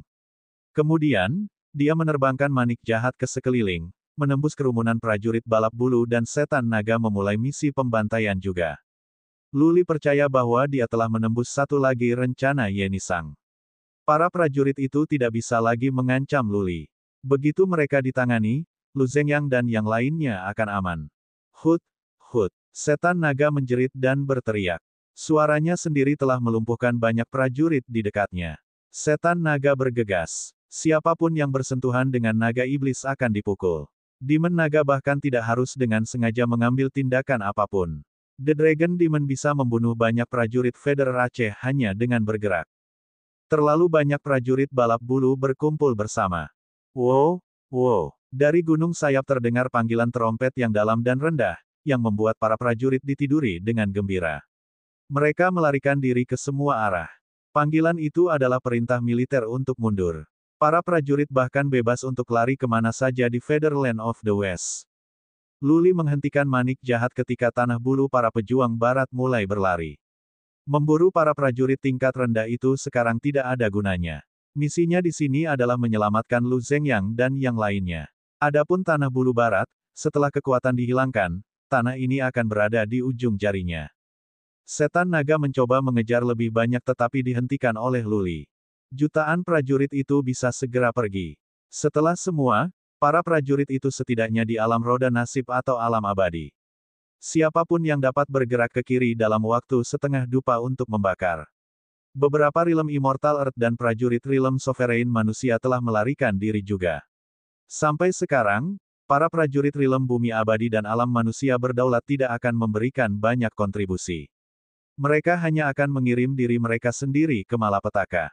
Kemudian, dia menerbangkan manik jahat ke sekeliling, menembus kerumunan prajurit balap bulu dan setan naga memulai misi pembantaian juga. Luli percaya bahwa dia telah menembus satu lagi rencana Ye Nisang. Para prajurit itu tidak bisa lagi mengancam Luli. Begitu mereka ditangani, Lu Zhengyang dan yang lainnya akan aman. Hut. Setan naga menjerit dan berteriak. Suaranya sendiri telah melumpuhkan banyak prajurit di dekatnya. Setan naga bergegas. Siapapun yang bersentuhan dengan naga iblis akan dipukul. Demon naga bahkan tidak harus dengan sengaja mengambil tindakan apapun. The Dragon Demon bisa membunuh banyak prajurit Federace hanya dengan bergerak. Terlalu banyak prajurit balap bulu berkumpul bersama. Wow. Dari Gunung Sayap terdengar panggilan terompet yang dalam dan rendah, yang membuat para prajurit ditiduri dengan gembira. Mereka melarikan diri ke semua arah. Panggilan itu adalah perintah militer untuk mundur. Para prajurit bahkan bebas untuk lari kemana saja di Federland of the West. Luli menghentikan manik jahat ketika tanah bulu para pejuang barat mulai berlari. Memburu para prajurit tingkat rendah itu sekarang tidak ada gunanya. Misinya di sini adalah menyelamatkan Lu Zhengyang dan yang lainnya. Adapun tanah bulu barat, setelah kekuatan dihilangkan, tanah ini akan berada di ujung jarinya. Setan naga mencoba mengejar lebih banyak tetapi dihentikan oleh Luli. Jutaan prajurit itu bisa segera pergi. Setelah semua, para prajurit itu setidaknya di alam roda nasib atau alam abadi. Siapapun yang dapat bergerak ke kiri dalam waktu setengah dupa untuk membakar. Beberapa rilem Immortal Earth dan prajurit rilem Sovereign manusia telah melarikan diri juga. Sampai sekarang, para prajurit rilem bumi abadi dan alam manusia berdaulat tidak akan memberikan banyak kontribusi. Mereka hanya akan mengirim diri mereka sendiri ke malapetaka.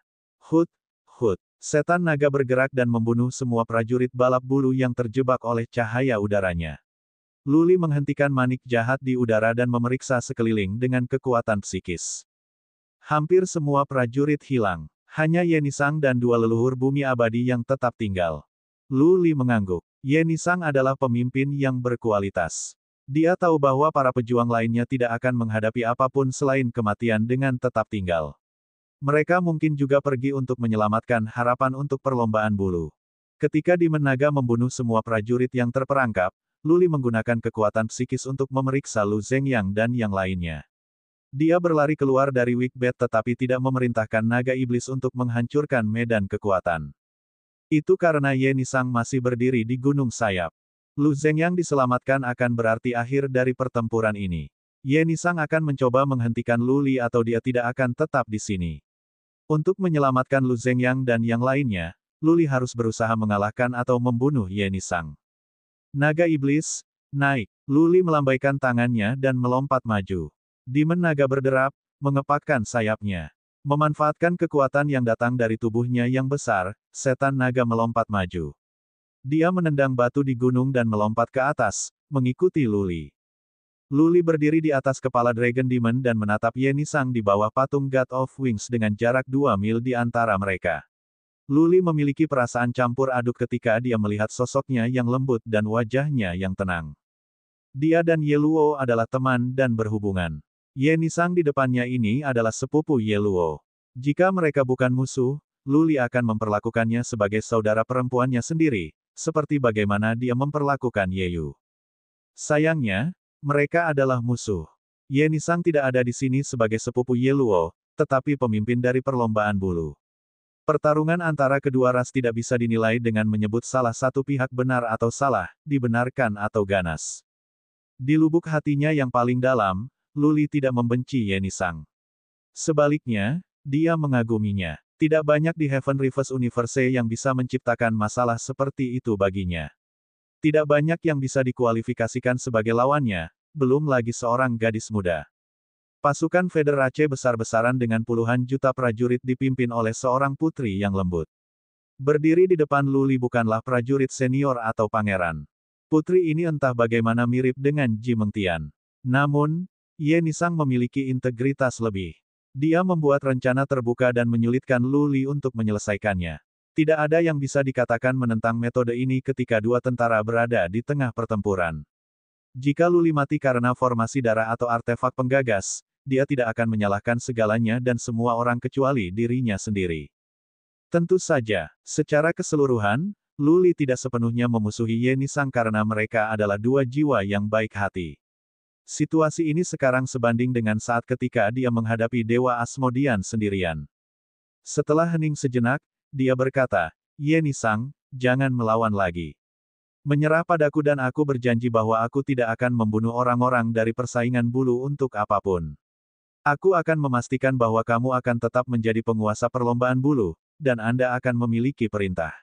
Hut, hut. Setan naga bergerak dan membunuh semua prajurit balap bulu yang terjebak oleh cahaya udaranya. Luli menghentikan manik jahat di udara dan memeriksa sekeliling dengan kekuatan psikis. Hampir semua prajurit hilang. Hanya Yenisang dan dua leluhur bumi abadi yang tetap tinggal. Luli mengangguk. Yenisang adalah pemimpin yang berkualitas. Dia tahu bahwa para pejuang lainnya tidak akan menghadapi apapun selain kematian dengan tetap tinggal. Mereka mungkin juga pergi untuk menyelamatkan harapan untuk perlombaan bulu. Ketika Demon Naga membunuh semua prajurit yang terperangkap, Luli menggunakan kekuatan psikis untuk memeriksa Lu Zhengyang dan yang lainnya. Dia berlari keluar dari Wickbed tetapi tidak memerintahkan naga iblis untuk menghancurkan medan kekuatan. Itu karena Yenisang masih berdiri di Gunung Sayap. Lu Zhengyang diselamatkan akan berarti akhir dari pertempuran ini. Yenisang akan mencoba menghentikan Luli atau dia tidak akan tetap di sini. Untuk menyelamatkan Lu Zhengyang dan yang lainnya, Luli harus berusaha mengalahkan atau membunuh Yenisang. Naga iblis, naik. Luli melambaikan tangannya dan melompat maju. Demon Naga berderap, mengepakkan sayapnya. Memanfaatkan kekuatan yang datang dari tubuhnya yang besar, setan naga melompat maju. Dia menendang batu di gunung dan melompat ke atas, mengikuti Luli. Luli berdiri di atas kepala Dragon Demon dan menatap Yenisang di bawah patung God of Wings dengan jarak 2 mil di antara mereka. Luli memiliki perasaan campur aduk ketika dia melihat sosoknya yang lembut dan wajahnya yang tenang. Dia dan Yeluo adalah teman dan berhubungan. Yenisang di depannya ini adalah sepupu Yeluo. Jika mereka bukan musuh, Luli akan memperlakukannya sebagai saudara perempuannya sendiri, seperti bagaimana dia memperlakukan Yeyu. Sayangnya, mereka adalah musuh. Yenisang tidak ada di sini sebagai sepupu Yeluo, tetapi pemimpin dari perlombaan bulu. Pertarungan antara kedua ras tidak bisa dinilai dengan menyebut salah satu pihak benar atau salah, dibenarkan atau ganas. Di lubuk hatinya yang paling dalam, Luli tidak membenci Yenisang. Sebaliknya, dia mengaguminya. Tidak banyak di Heaven Reverse Universe yang bisa menciptakan masalah seperti itu baginya. Tidak banyak yang bisa dikualifikasikan sebagai lawannya, belum lagi seorang gadis muda. Pasukan Federace besar-besaran dengan puluhan juta prajurit dipimpin oleh seorang putri yang lembut. Berdiri di depan Luli bukanlah prajurit senior atau pangeran. Putri ini entah bagaimana mirip dengan Ji Mengtian. Namun, Yenisang memiliki integritas lebih. Dia membuat rencana terbuka dan menyulitkan Luli untuk menyelesaikannya. Tidak ada yang bisa dikatakan menentang metode ini ketika dua tentara berada di tengah pertempuran. Jika Luli mati karena formasi darah atau artefak penggagas, dia tidak akan menyalahkan segalanya dan semua orang kecuali dirinya sendiri. Tentu saja, secara keseluruhan, Luli tidak sepenuhnya memusuhi Yenisang karena mereka adalah dua jiwa yang baik hati. Situasi ini sekarang sebanding dengan saat ketika dia menghadapi Dewa Asmodean sendirian. Setelah hening sejenak, dia berkata, Yenisang, jangan melawan lagi. Menyerah padaku dan aku berjanji bahwa aku tidak akan membunuh orang-orang dari persaingan bulu untuk apapun. Aku akan memastikan bahwa kamu akan tetap menjadi penguasa perlombaan bulu, dan Anda akan memiliki perintah.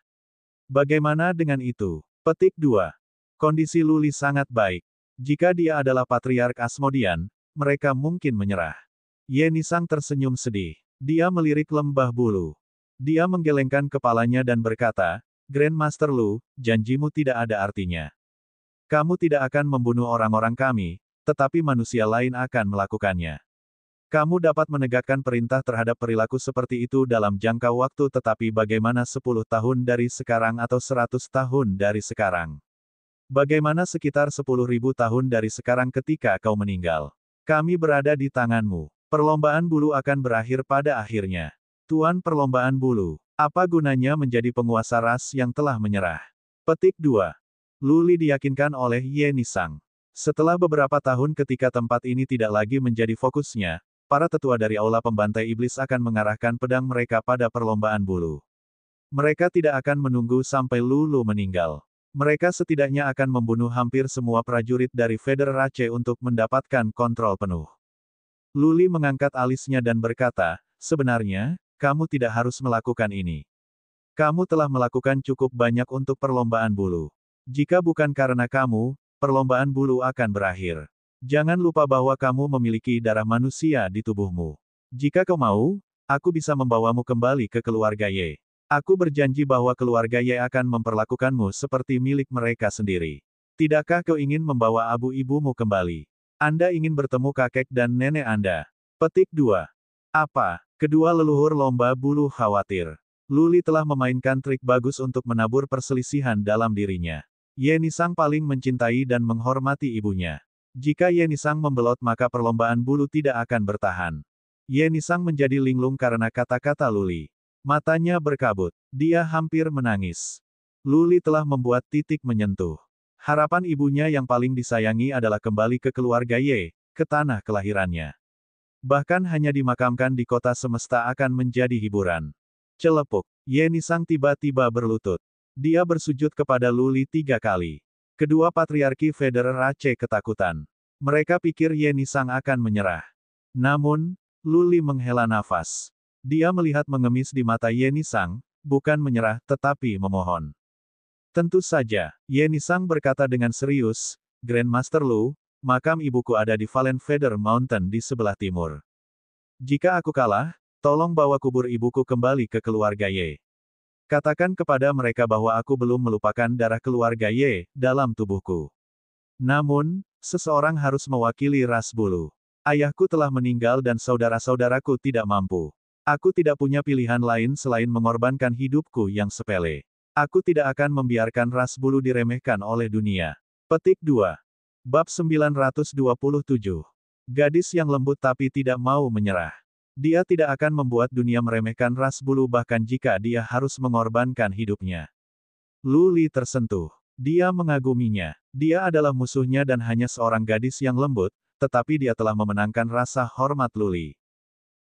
Bagaimana dengan itu? Petik 2. Kondisi Luli sangat baik. Jika dia adalah Patriark Asmodean, mereka mungkin menyerah. Yenisang tersenyum sedih. Dia melirik lembah bulu. Dia menggelengkan kepalanya dan berkata, Grandmaster Lu, janjimu tidak ada artinya. Kamu tidak akan membunuh orang-orang kami, tetapi manusia lain akan melakukannya. Kamu dapat menegakkan perintah terhadap perilaku seperti itu dalam jangka waktu, tetapi bagaimana 10 tahun dari sekarang atau 100 tahun dari sekarang? Bagaimana sekitar 10.000 tahun dari sekarang ketika kau meninggal? Kami berada di tanganmu. Perlombaan bulu akan berakhir pada akhirnya. Tuan perlombaan bulu, apa gunanya menjadi penguasa ras yang telah menyerah? Petik 2. Luli diyakinkan oleh Ye Nisang. Setelah beberapa tahun ketika tempat ini tidak lagi menjadi fokusnya, para tetua dari Aula Pembantai Iblis akan mengarahkan pedang mereka pada perlombaan bulu. Mereka tidak akan menunggu sampai Lulu meninggal. Mereka setidaknya akan membunuh hampir semua prajurit dari Federace untuk mendapatkan kontrol penuh. Luli mengangkat alisnya dan berkata, sebenarnya, kamu tidak harus melakukan ini. Kamu telah melakukan cukup banyak untuk perlombaan bulu. Jika bukan karena kamu, perlombaan bulu akan berakhir. Jangan lupa bahwa kamu memiliki darah manusia di tubuhmu. Jika kau mau, aku bisa membawamu kembali ke keluarga Ye. Aku berjanji bahwa keluarga Ye akan memperlakukanmu seperti milik mereka sendiri. Tidakkah kau ingin membawa abu ibumu kembali? Anda ingin bertemu kakek dan nenek Anda. Petik 2. Apa? Kedua leluhur lomba bulu khawatir. Luli telah memainkan trik bagus untuk menabur perselisihan dalam dirinya. Ye Nisang paling mencintai dan menghormati ibunya. Jika Ye Nisang membelot maka perlombaan bulu tidak akan bertahan. Ye Nisang menjadi linglung karena kata-kata Luli. Matanya berkabut. Dia hampir menangis. Luli telah membuat titik menyentuh. Harapan ibunya yang paling disayangi adalah kembali ke keluarga Ye, ke tanah kelahirannya. Bahkan hanya dimakamkan di kota semesta akan menjadi hiburan. Celepuk. Ye Nisang tiba-tiba berlutut. Dia bersujud kepada Luli 3 kali. Kedua patriarki Federace ketakutan. Mereka pikir Ye Nisang akan menyerah. Namun, Luli menghela nafas. Dia melihat mengemis di mata Ye Nisang, bukan menyerah, tetapi memohon. Tentu saja, Ye Nisang berkata dengan serius, Grandmaster Lu, makam ibuku ada di Valen Feather Mountain di sebelah timur. Jika aku kalah, tolong bawa kubur ibuku kembali ke keluarga Ye. Katakan kepada mereka bahwa aku belum melupakan darah keluarga Ye dalam tubuhku. Namun, seseorang harus mewakili ras bulu. Ayahku telah meninggal dan saudara-saudaraku tidak mampu. Aku tidak punya pilihan lain selain mengorbankan hidupku yang sepele. Aku tidak akan membiarkan ras bulu diremehkan oleh dunia. Petik 2. Bab 927. Gadis yang lembut tapi tidak mau menyerah. Dia tidak akan membuat dunia meremehkan ras bulu bahkan jika dia harus mengorbankan hidupnya. Luli tersentuh. Dia mengaguminya. Dia adalah musuhnya dan hanya seorang gadis yang lembut, tetapi dia telah memenangkan rasa hormat Luli.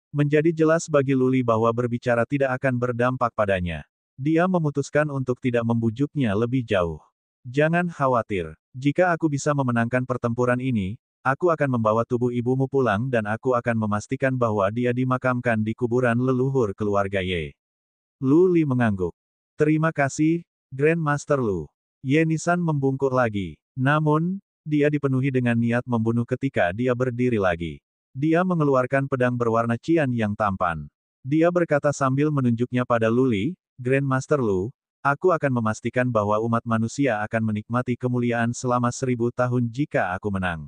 Menjadi jelas bagi Luli bahwa berbicara tidak akan berdampak padanya. Dia memutuskan untuk tidak membujuknya lebih jauh. Jangan khawatir. Jika aku bisa memenangkan pertempuran ini, aku akan membawa tubuh ibumu pulang dan aku akan memastikan bahwa dia dimakamkan di kuburan leluhur keluarga Ye. Luli mengangguk. Terima kasih, Grandmaster Lu. Ye Nisang membungkuk lagi. Namun, dia dipenuhi dengan niat membunuh ketika dia berdiri lagi. Dia mengeluarkan pedang berwarna cian yang tampan. Dia berkata sambil menunjuknya pada Luli, Grandmaster Lu, aku akan memastikan bahwa umat manusia akan menikmati kemuliaan selama 1000 tahun jika aku menang.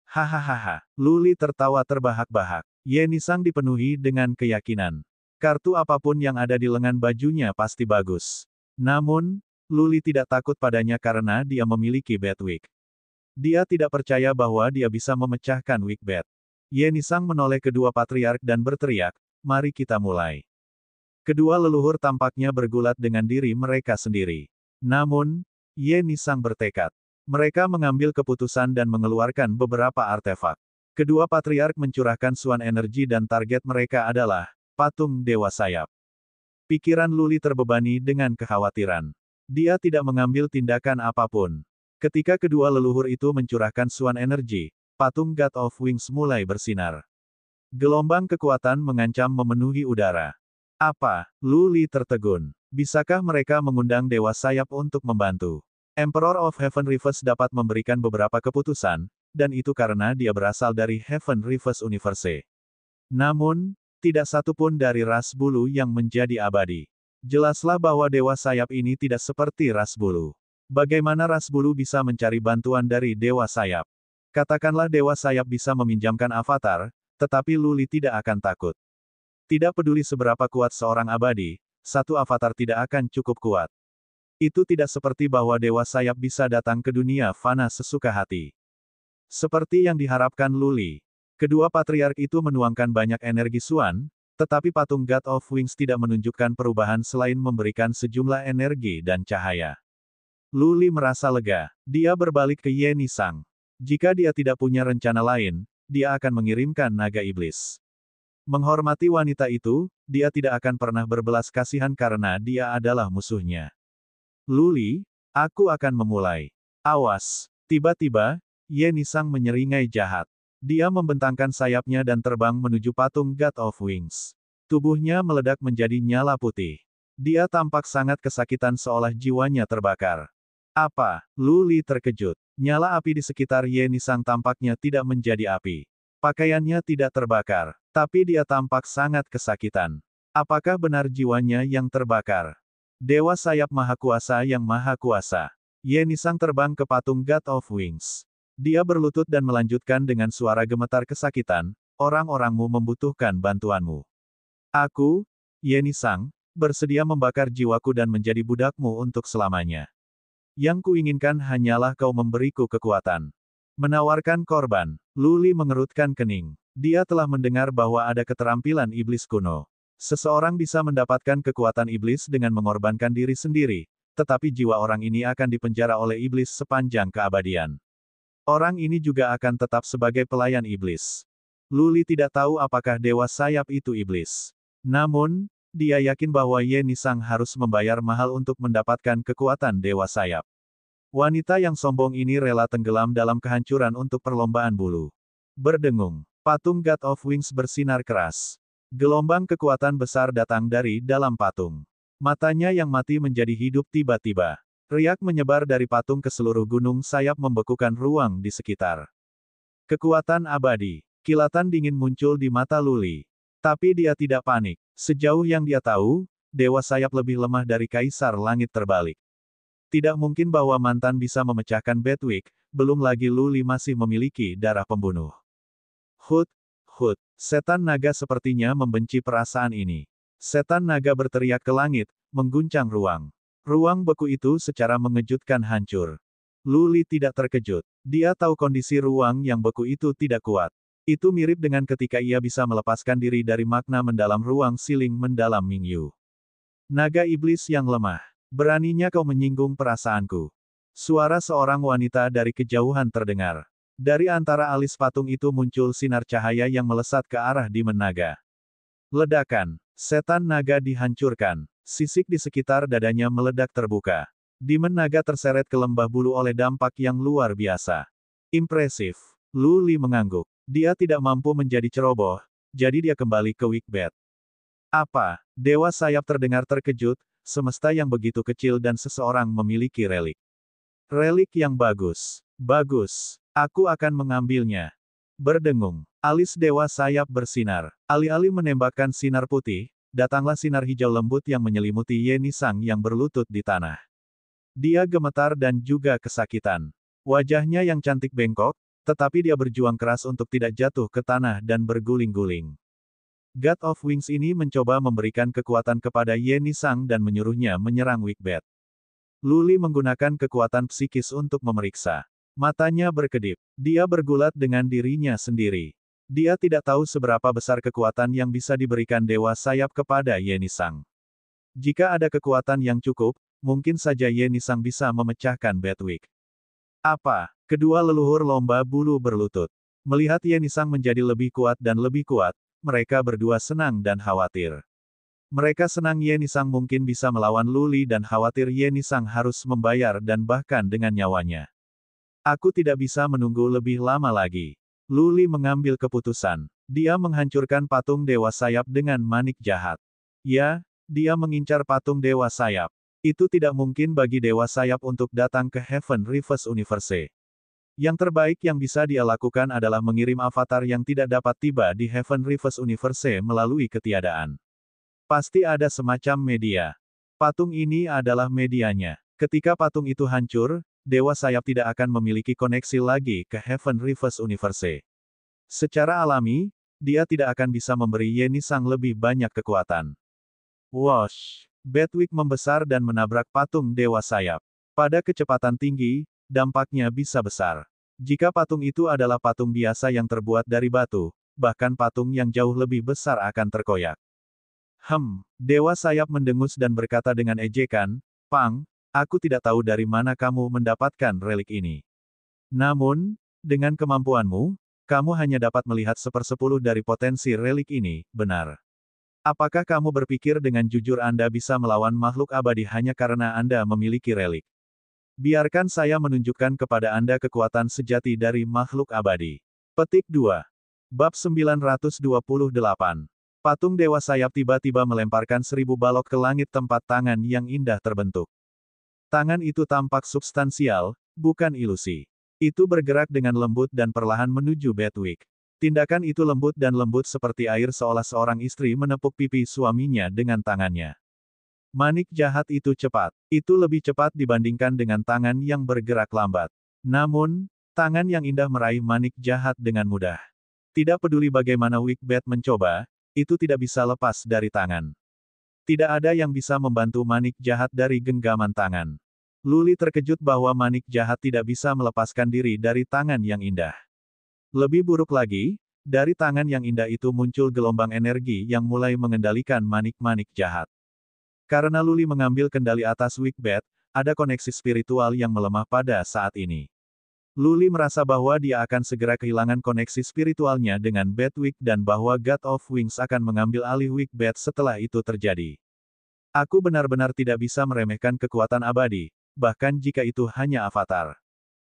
Hahaha. Luli tertawa terbahak-bahak. Ye Nisang dipenuhi dengan keyakinan. Kartu apapun yang ada di lengan bajunya pasti bagus. Namun, Luli tidak takut padanya karena dia memiliki bad wig. Dia tidak percaya bahwa dia bisa memecahkan wig bad. Ye Nisang menoleh kedua patriark dan berteriak, mari kita mulai. Kedua leluhur tampaknya bergulat dengan diri mereka sendiri. Namun, Ye Nisang bertekad. Mereka mengambil keputusan dan mengeluarkan beberapa artefak. Kedua patriark mencurahkan suan energi dan target mereka adalah patung Dewa Sayap. Pikiran Luli terbebani dengan kekhawatiran. Dia tidak mengambil tindakan apapun. Ketika kedua leluhur itu mencurahkan suan energi, patung God of Wings mulai bersinar. Gelombang kekuatan mengancam memenuhi udara. Apa? Luli tertegun. Bisakah mereka mengundang Dewa Sayap untuk membantu? Emperor of Heaven Reverse dapat memberikan beberapa keputusan, dan itu karena dia berasal dari Heaven Reverse Universe. Namun, tidak satu pun dari ras bulu yang menjadi abadi. Jelaslah bahwa Dewa Sayap ini tidak seperti ras bulu. Bagaimana ras bulu bisa mencari bantuan dari Dewa Sayap? Katakanlah Dewa Sayap bisa meminjamkan avatar, tetapi Lu Li tidak akan takut. Tidak peduli seberapa kuat seorang abadi, satu avatar tidak akan cukup kuat. Itu tidak seperti bahwa Dewa Sayap bisa datang ke dunia fana sesuka hati. Seperti yang diharapkan Lu Li, kedua patriark itu menuangkan banyak energi Xuan, tetapi patung God of Wings tidak menunjukkan perubahan selain memberikan sejumlah energi dan cahaya. Lu Li merasa lega. Dia berbalik ke Ye Nisang. Jika dia tidak punya rencana lain, dia akan mengirimkan naga iblis. Menghormati wanita itu, dia tidak akan pernah berbelas kasihan karena dia adalah musuhnya. Lu Li, aku akan memulai. Awas. Tiba-tiba, Ye Nisang menyeringai jahat. Dia membentangkan sayapnya dan terbang menuju patung God of Wings. Tubuhnya meledak menjadi nyala putih. Dia tampak sangat kesakitan seolah jiwanya terbakar. Apa? Lu Li terkejut. Nyala api di sekitar Ye Nisang tampaknya tidak menjadi api. Pakaiannya tidak terbakar, tapi dia tampak sangat kesakitan. Apakah benar jiwanya yang terbakar? Dewa Sayap Maha Kuasa yang Maha Kuasa. Ye Nisang terbang ke patung God of Wings. Dia berlutut dan melanjutkan dengan suara gemetar kesakitan, orang-orangmu membutuhkan bantuanmu. Aku, Ye Nisang, bersedia membakar jiwaku dan menjadi budakmu untuk selamanya. Yang kuinginkan hanyalah kau memberiku kekuatan. Menawarkan korban. Lu Li mengerutkan kening. Dia telah mendengar bahwa ada keterampilan iblis kuno. Seseorang bisa mendapatkan kekuatan iblis dengan mengorbankan diri sendiri, tetapi jiwa orang ini akan dipenjara oleh iblis sepanjang keabadian. Orang ini juga akan tetap sebagai pelayan iblis. Lu Li tidak tahu apakah Dewa Sayap itu iblis. Namun, dia yakin bahwa Ye Nisang harus membayar mahal untuk mendapatkan kekuatan Dewa Sayap. Wanita yang sombong ini rela tenggelam dalam kehancuran untuk perlombaan bulu. Berdengung, patung God of Wings bersinar keras. Gelombang kekuatan besar datang dari dalam patung. Matanya yang mati menjadi hidup tiba-tiba. Riak menyebar dari patung ke seluruh gunung sayap membekukan ruang di sekitar. Kekuatan abadi. Kilatan dingin muncul di mata Lu Li. Tapi dia tidak panik. Sejauh yang dia tahu, Dewa Sayap lebih lemah dari Kaisar Langit Terbalik. Tidak mungkin bahwa mantan bisa memecahkan Bedwick, belum lagi Lu Li masih memiliki darah pembunuh. Hut, hut, setan naga sepertinya membenci perasaan ini. Setan naga berteriak ke langit, mengguncang ruang. Ruang beku itu secara mengejutkan hancur. Lu Li tidak terkejut. Dia tahu kondisi ruang yang beku itu tidak kuat. Itu mirip dengan ketika ia bisa melepaskan diri dari makna mendalam ruang siling mendalam Mingyu. Naga iblis yang lemah. Beraninya kau menyinggung perasaanku. Suara seorang wanita dari kejauhan terdengar. Dari antara alis patung itu muncul sinar cahaya yang melesat ke arah Demon Naga. Ledakan. Setan naga dihancurkan. Sisik di sekitar dadanya meledak terbuka. Demon Naga terseret ke lembah bulu oleh dampak yang luar biasa. Impresif. Lu Li mengangguk. Dia tidak mampu menjadi ceroboh, jadi dia kembali ke Wickbed. Apa? Dewa Sayap terdengar terkejut, semesta yang begitu kecil dan seseorang memiliki relik. Relik yang bagus. Bagus. Aku akan mengambilnya. Berdengung. Alis Dewa Sayap bersinar. Alih-alih menembakkan sinar putih, datanglah sinar hijau lembut yang menyelimuti Ye Nisang yang berlutut di tanah. Dia gemetar dan juga kesakitan. Wajahnya yang cantik bengkok, tetapi dia berjuang keras untuk tidak jatuh ke tanah dan berguling-guling. God of Wings ini mencoba memberikan kekuatan kepada Ye Nisang dan menyuruhnya menyerang Wickbed. Lu Li menggunakan kekuatan psikis untuk memeriksa. Matanya berkedip. Dia bergulat dengan dirinya sendiri. Dia tidak tahu seberapa besar kekuatan yang bisa diberikan Dewa Sayap kepada Ye Nisang. Jika ada kekuatan yang cukup, mungkin saja Ye Nisang bisa memecahkan Bedwick. Apa? Kedua leluhur lomba bulu berlutut. Melihat Ye Nisang menjadi lebih kuat dan lebih kuat, mereka berdua senang dan khawatir. Mereka senang Ye Nisang mungkin bisa melawan Lu Li dan khawatir Ye Nisang harus membayar dan bahkan dengan nyawanya. Aku tidak bisa menunggu lebih lama lagi. Lu Li mengambil keputusan. Dia menghancurkan patung Dewa Sayap dengan manik jahat. Ya, dia mengincar patung Dewa Sayap. Itu tidak mungkin bagi Dewa Sayap untuk datang ke Heaven Reverse Universe. Yang terbaik yang bisa dia lakukan adalah mengirim avatar yang tidak dapat tiba di Heaven Reverse Universe melalui ketiadaan. Pasti ada semacam media. Patung ini adalah medianya. Ketika patung itu hancur, Dewa Sayap tidak akan memiliki koneksi lagi ke Heaven Reverse Universe. Secara alami, dia tidak akan bisa memberi Ye Nisang lebih banyak kekuatan. Whoosh! Batwing membesar dan menabrak patung Dewa Sayap. Pada kecepatan tinggi, dampaknya bisa besar. Jika patung itu adalah patung biasa yang terbuat dari batu, bahkan patung yang jauh lebih besar akan terkoyak. Dewa Sayap mendengus dan berkata dengan ejekan, "Pang, aku tidak tahu dari mana kamu mendapatkan relik ini. Namun, dengan kemampuanmu, kamu hanya dapat melihat 1/10 dari potensi relik ini, benar? Apakah kamu berpikir dengan jujur Anda bisa melawan makhluk abadi hanya karena Anda memiliki relik? Biarkan saya menunjukkan kepada Anda kekuatan sejati dari makhluk abadi." Petik 2. Bab 928. Patung Dewa Sayap tiba-tiba melemparkan 1000 balok ke langit tempat tangan yang indah terbentuk. Tangan itu tampak substansial, bukan ilusi. Itu bergerak dengan lembut dan perlahan menuju Batwing. Tindakan itu lembut dan lembut seperti air seolah seorang istri menepuk pipi suaminya dengan tangannya. Manik jahat itu cepat. Itu lebih cepat dibandingkan dengan tangan yang bergerak lambat. Namun, tangan yang indah meraih manik jahat dengan mudah. Tidak peduli bagaimana Wigbat mencoba, itu tidak bisa lepas dari tangan. Tidak ada yang bisa membantu manik jahat dari genggaman tangan. Luli terkejut bahwa manik jahat tidak bisa melepaskan diri dari tangan yang indah. Lebih buruk lagi, dari tangan yang indah itu muncul gelombang energi yang mulai mengendalikan manik-manik jahat. Karena Luli mengambil kendali atas Wigbat, ada koneksi spiritual yang melemah pada saat ini. Luli merasa bahwa dia akan segera kehilangan koneksi spiritualnya dengan Batwing dan bahwa God of Wings akan mengambil alih Wigbat setelah itu terjadi. Aku benar-benar tidak bisa meremehkan kekuatan abadi, bahkan jika itu hanya avatar.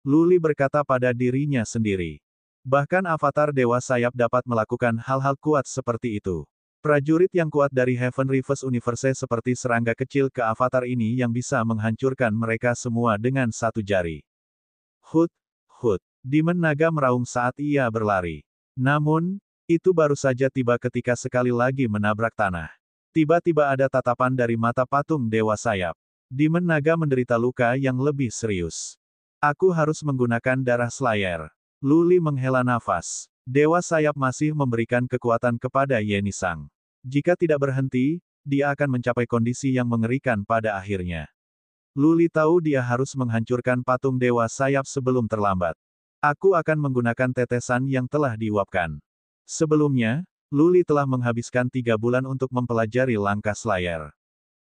Luli berkata pada dirinya sendiri. Bahkan avatar Dewa Sayap dapat melakukan hal-hal kuat seperti itu. Prajurit yang kuat dari Heaven Reverse Universe seperti serangga kecil ke avatar ini yang bisa menghancurkan mereka semua dengan satu jari. Hut! Demon Naga meraung saat ia berlari. Namun, itu baru saja tiba ketika sekali lagi menabrak tanah. Tiba-tiba ada tatapan dari mata patung Dewa Sayap. Demon Naga menderita luka yang lebih serius. Aku harus menggunakan darah Slayer. Luli menghela nafas. Dewa Sayap masih memberikan kekuatan kepada Ye Nisang. Jika tidak berhenti, dia akan mencapai kondisi yang mengerikan pada akhirnya. Luli tahu dia harus menghancurkan patung Dewa Sayap sebelum terlambat. Aku akan menggunakan tetesan yang telah diuapkan. Sebelumnya, Luli telah menghabiskan 3 bulan untuk mempelajari langkah Slayer.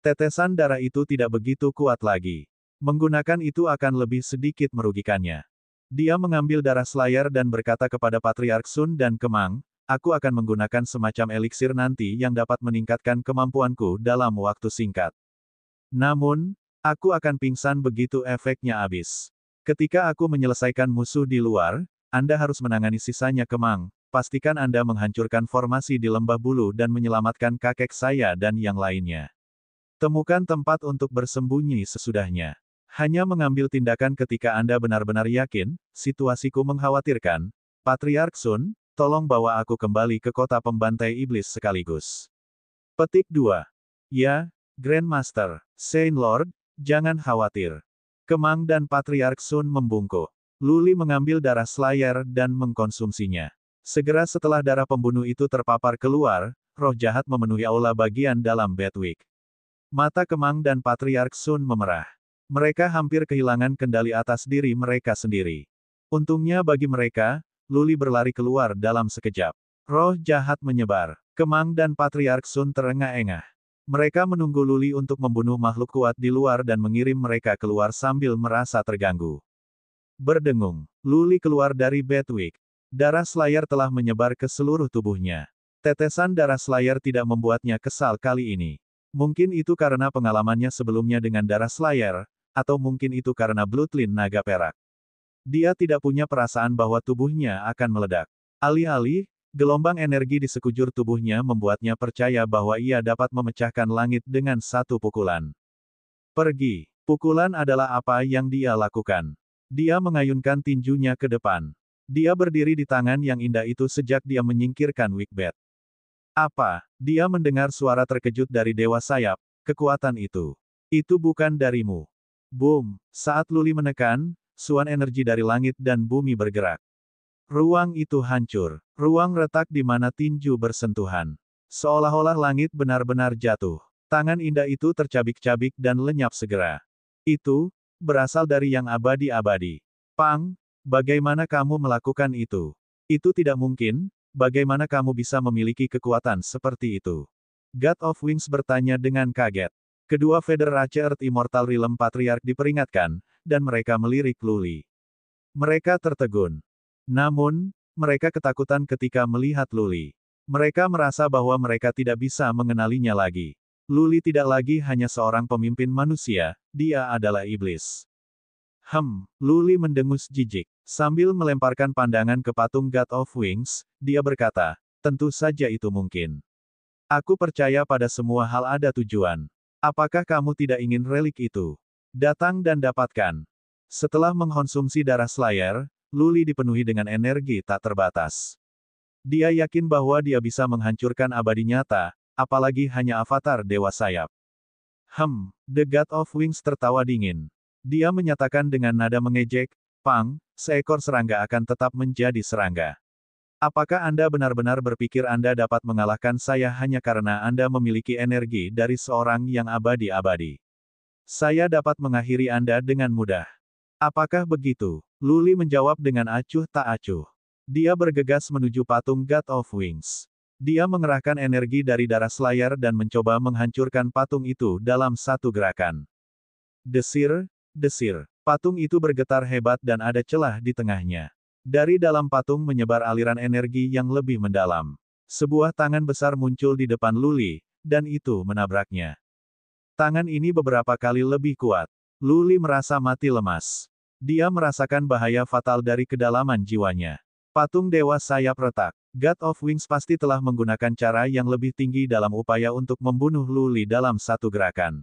Tetesan darah itu tidak begitu kuat lagi. Menggunakan itu akan lebih sedikit merugikannya. Dia mengambil darah Slayer dan berkata kepada Patriark Sun dan Kemang, "Aku akan menggunakan semacam eliksir nanti yang dapat meningkatkan kemampuanku dalam waktu singkat. Namun, aku akan pingsan begitu efeknya habis. Ketika aku menyelesaikan musuh di luar, Anda harus menangani sisanya Kemang. Pastikan Anda menghancurkan formasi di lembah bulu dan menyelamatkan kakek saya dan yang lainnya. Temukan tempat untuk bersembunyi sesudahnya. Hanya mengambil tindakan ketika Anda benar-benar yakin, situasiku mengkhawatirkan. Patriark Sun, tolong bawa aku kembali ke kota pembantai iblis sekaligus." Petik 2. Ya, Grandmaster, Saint Lord, jangan khawatir. Kemang dan Patriark Sun membungkuk. Luli mengambil darah Slayer dan mengkonsumsinya. Segera setelah darah pembunuh itu terpapar keluar, roh jahat memenuhi aula bagian dalam Batwing. Mata Kemang dan Patriark Sun memerah. Mereka hampir kehilangan kendali atas diri mereka sendiri. Untungnya bagi mereka, Luli berlari keluar dalam sekejap. Roh jahat menyebar. Kemang dan Patriark Sun terengah-engah. Mereka menunggu Luli untuk membunuh makhluk kuat di luar dan mengirim mereka keluar sambil merasa terganggu. Berdengung, Luli keluar dari Batwing. Darah Slayer telah menyebar ke seluruh tubuhnya. Tetesan darah Slayer tidak membuatnya kesal kali ini. Mungkin itu karena pengalamannya sebelumnya dengan darah Slayer, atau mungkin itu karena Bloodline Naga Perak. Dia tidak punya perasaan bahwa tubuhnya akan meledak. Alih-alih, gelombang energi di sekujur tubuhnya membuatnya percaya bahwa ia dapat memecahkan langit dengan satu pukulan. Pergi. Pukulan adalah apa yang dia lakukan. Dia mengayunkan tinjunya ke depan. Dia berdiri di tangan yang indah itu sejak dia menyingkirkan Wigbat. Apa? Dia mendengar suara terkejut dari Dewa Sayap, kekuatan itu. Itu bukan darimu. Boom! Saat Luli menekan, suan energi dari langit dan bumi bergerak. Ruang itu hancur. Ruang retak di mana tinju bersentuhan. Seolah-olah langit benar-benar jatuh. Tangan indah itu tercabik-cabik dan lenyap segera. Itu, berasal dari yang abadi-abadi. Pang, bagaimana kamu melakukan itu? Itu tidak mungkin, bagaimana kamu bisa memiliki kekuatan seperti itu? God of Wings bertanya dengan kaget. Kedua Federace Earth Immortal Realm Patriarch diperingatkan, dan mereka melirik Luli. Mereka tertegun. Namun, mereka ketakutan ketika melihat Luli. Mereka merasa bahwa mereka tidak bisa mengenalinya lagi. Luli tidak lagi hanya seorang pemimpin manusia, dia adalah iblis. Luli mendengus jijik. Sambil melemparkan pandangan ke patung God of Wings, dia berkata, tentu saja itu mungkin. Aku percaya pada semua hal ada tujuan. Apakah kamu tidak ingin relik itu? Datang dan dapatkan. Setelah mengkonsumsi darah Slayer, Luli dipenuhi dengan energi tak terbatas. Dia yakin bahwa dia bisa menghancurkan abadi nyata, apalagi hanya avatar Dewa Sayap. The God of Wings tertawa dingin. Dia menyatakan dengan nada mengejek, Pang, seekor serangga akan tetap menjadi serangga. Apakah Anda benar-benar berpikir Anda dapat mengalahkan saya hanya karena Anda memiliki energi dari seorang yang abadi-abadi? Saya dapat mengakhiri Anda dengan mudah. Apakah begitu? Luli menjawab dengan acuh tak acuh. Dia bergegas menuju patung God of Wings. Dia mengerahkan energi dari darah Slayer dan mencoba menghancurkan patung itu dalam satu gerakan. Desir, desir. Patung itu bergetar hebat dan ada celah di tengahnya. Dari dalam patung menyebar aliran energi yang lebih mendalam. Sebuah tangan besar muncul di depan Luli, dan itu menabraknya. Tangan ini beberapa kali lebih kuat. Luli merasa mati lemas. Dia merasakan bahaya fatal dari kedalaman jiwanya. Patung Dewa Sayap retak. God of Wings pasti telah menggunakan cara yang lebih tinggi dalam upaya untuk membunuh Luli dalam satu gerakan.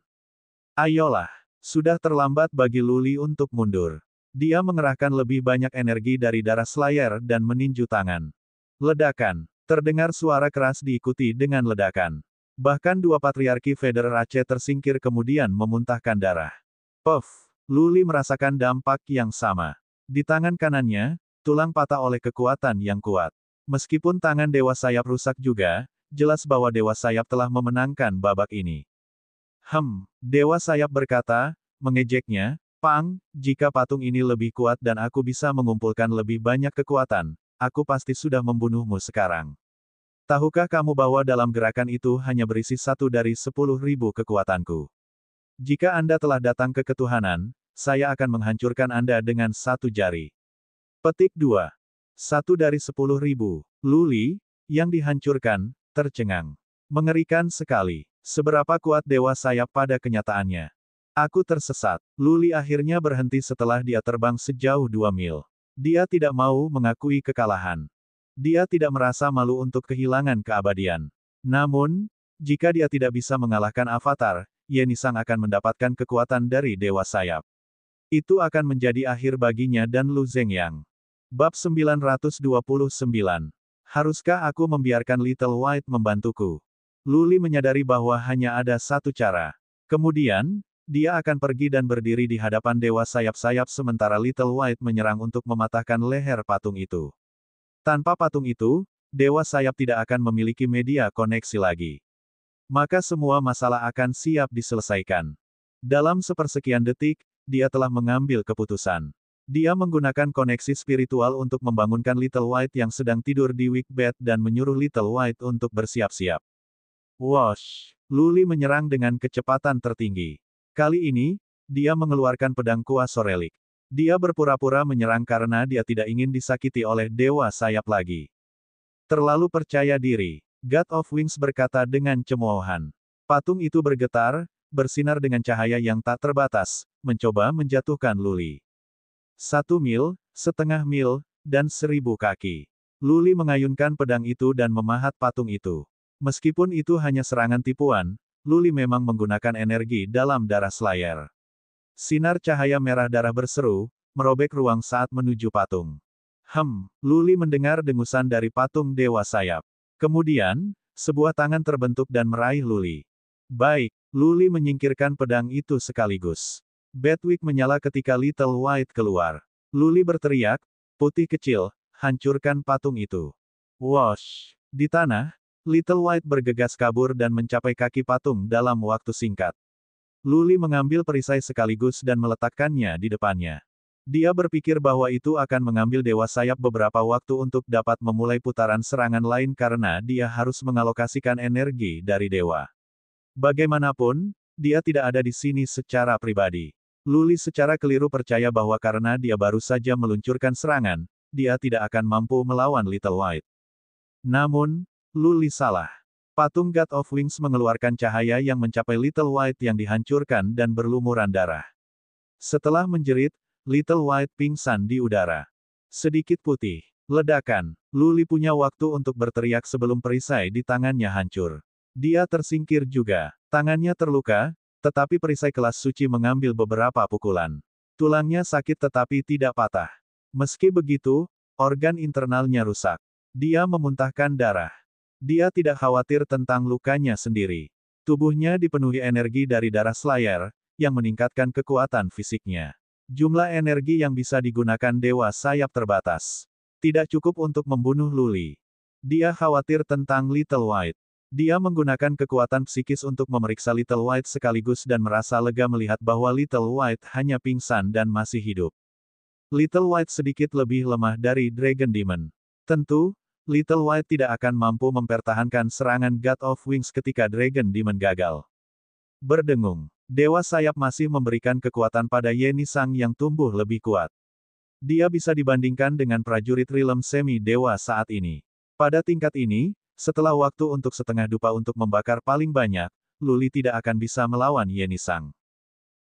Ayolah, sudah terlambat bagi Luli untuk mundur. Dia mengerahkan lebih banyak energi dari darah Slayer dan meninju tangan. Ledakan. Terdengar suara keras diikuti dengan ledakan. Bahkan dua patriarki Federace tersingkir kemudian memuntahkan darah. Puff. Luli merasakan dampak yang sama. Di tangan kanannya, tulang patah oleh kekuatan yang kuat. Meskipun tangan Dewa Sayap rusak juga, jelas bahwa Dewa Sayap telah memenangkan babak ini. Dewa Sayap berkata, mengejeknya, Pang, jika patung ini lebih kuat dan aku bisa mengumpulkan lebih banyak kekuatan, aku pasti sudah membunuhmu sekarang. Tahukah kamu bahwa dalam gerakan itu hanya berisi 1 dari 10.000 kekuatanku? Jika Anda telah datang ke ketuhanan, saya akan menghancurkan Anda dengan 1 jari. Petik 2. 1 dari 10.000. Luli, yang dihancurkan, tercengang. Mengerikan sekali. Seberapa kuat Dewa Sayap pada kenyataannya. Aku tersesat. Luli akhirnya berhenti setelah dia terbang sejauh 2 mil. Dia tidak mau mengakui kekalahan. Dia tidak merasa malu untuk kehilangan keabadian. Namun, jika dia tidak bisa mengalahkan Avatar, Yenisang akan mendapatkan kekuatan dari Dewa Sayap. Itu akan menjadi akhir baginya dan Lu Zhengyang. Bab 929. Haruskah aku membiarkan Little White membantuku? Luli menyadari bahwa hanya ada satu cara. Kemudian, dia akan pergi dan berdiri di hadapan Dewa Sayap-Sayap sementara Little White menyerang untuk mematahkan leher patung itu. Tanpa patung itu, Dewa Sayap tidak akan memiliki media koneksi lagi. Maka semua masalah akan siap diselesaikan. Dalam sepersekian detik, dia telah mengambil keputusan. Dia menggunakan koneksi spiritual untuk membangunkan Little White yang sedang tidur di weak bed dan menyuruh Little White untuk bersiap-siap. Wosh! Luli menyerang dengan kecepatan tertinggi. Kali ini, dia mengeluarkan pedang kuas Sorelik. Dia berpura-pura menyerang karena dia tidak ingin disakiti oleh Dewa Sayap lagi. Terlalu percaya diri. God of Wings berkata dengan cemoohan. Patung itu bergetar, bersinar dengan cahaya yang tak terbatas, mencoba menjatuhkan Luli. 1 mil, setengah mil, dan 1000 kaki. Luli mengayunkan pedang itu dan memahat patung itu. Meskipun itu hanya serangan tipuan, Luli memang menggunakan energi dalam darah Slayer. Sinar cahaya merah darah berseru, merobek ruang saat menuju patung. Luli mendengar dengusan dari patung Dewa Sayap. Kemudian, sebuah tangan terbentuk dan meraih Luli. Baik, Luli menyingkirkan pedang itu sekaligus. Bedwick menyala ketika Little White keluar. Luli berteriak, putih kecil, hancurkan patung itu. Wosh! Di tanah, Little White bergegas kabur dan mencapai kaki patung dalam waktu singkat. Luli mengambil perisai sekaligus dan meletakkannya di depannya. Dia berpikir bahwa itu akan mengambil Dewa Sayap beberapa waktu untuk dapat memulai putaran serangan lain karena dia harus mengalokasikan energi dari dewa. Bagaimanapun, dia tidak ada di sini secara pribadi. Luli secara keliru percaya bahwa karena dia baru saja meluncurkan serangan, dia tidak akan mampu melawan Little White. Namun, Luli salah. Patung God of Wings mengeluarkan cahaya yang mencapai Little White yang dihancurkan dan berlumuran darah. Setelah menjerit, Little White pingsan di udara. Sedikit putih. Ledakan. Luli punya waktu untuk berteriak sebelum perisai di tangannya hancur. Dia tersingkir juga. Tangannya terluka, tetapi perisai kelas suci mengambil beberapa pukulan. Tulangnya sakit tetapi tidak patah. Meski begitu, organ internalnya rusak. Dia memuntahkan darah. Dia tidak khawatir tentang lukanya sendiri. Tubuhnya dipenuhi energi dari darah Slayer, yang meningkatkan kekuatan fisiknya. Jumlah energi yang bisa digunakan Dewa Sayap terbatas. Tidak cukup untuk membunuh Luli. Dia khawatir tentang Little White. Dia menggunakan kekuatan psikis untuk memeriksa Little White sekaligus dan merasa lega melihat bahwa Little White hanya pingsan dan masih hidup. Little White sedikit lebih lemah dari Dragon Demon. Tentu, Little White tidak akan mampu mempertahankan serangan God of Wings ketika Dragon Demon gagal. Berdengung. Dewa Sayap masih memberikan kekuatan pada Ye Nisang yang tumbuh lebih kuat. Dia bisa dibandingkan dengan prajurit Realm Semi-Dewa saat ini. Pada tingkat ini, setelah waktu untuk setengah dupa untuk membakar paling banyak, Luli tidak akan bisa melawan Ye Nisang.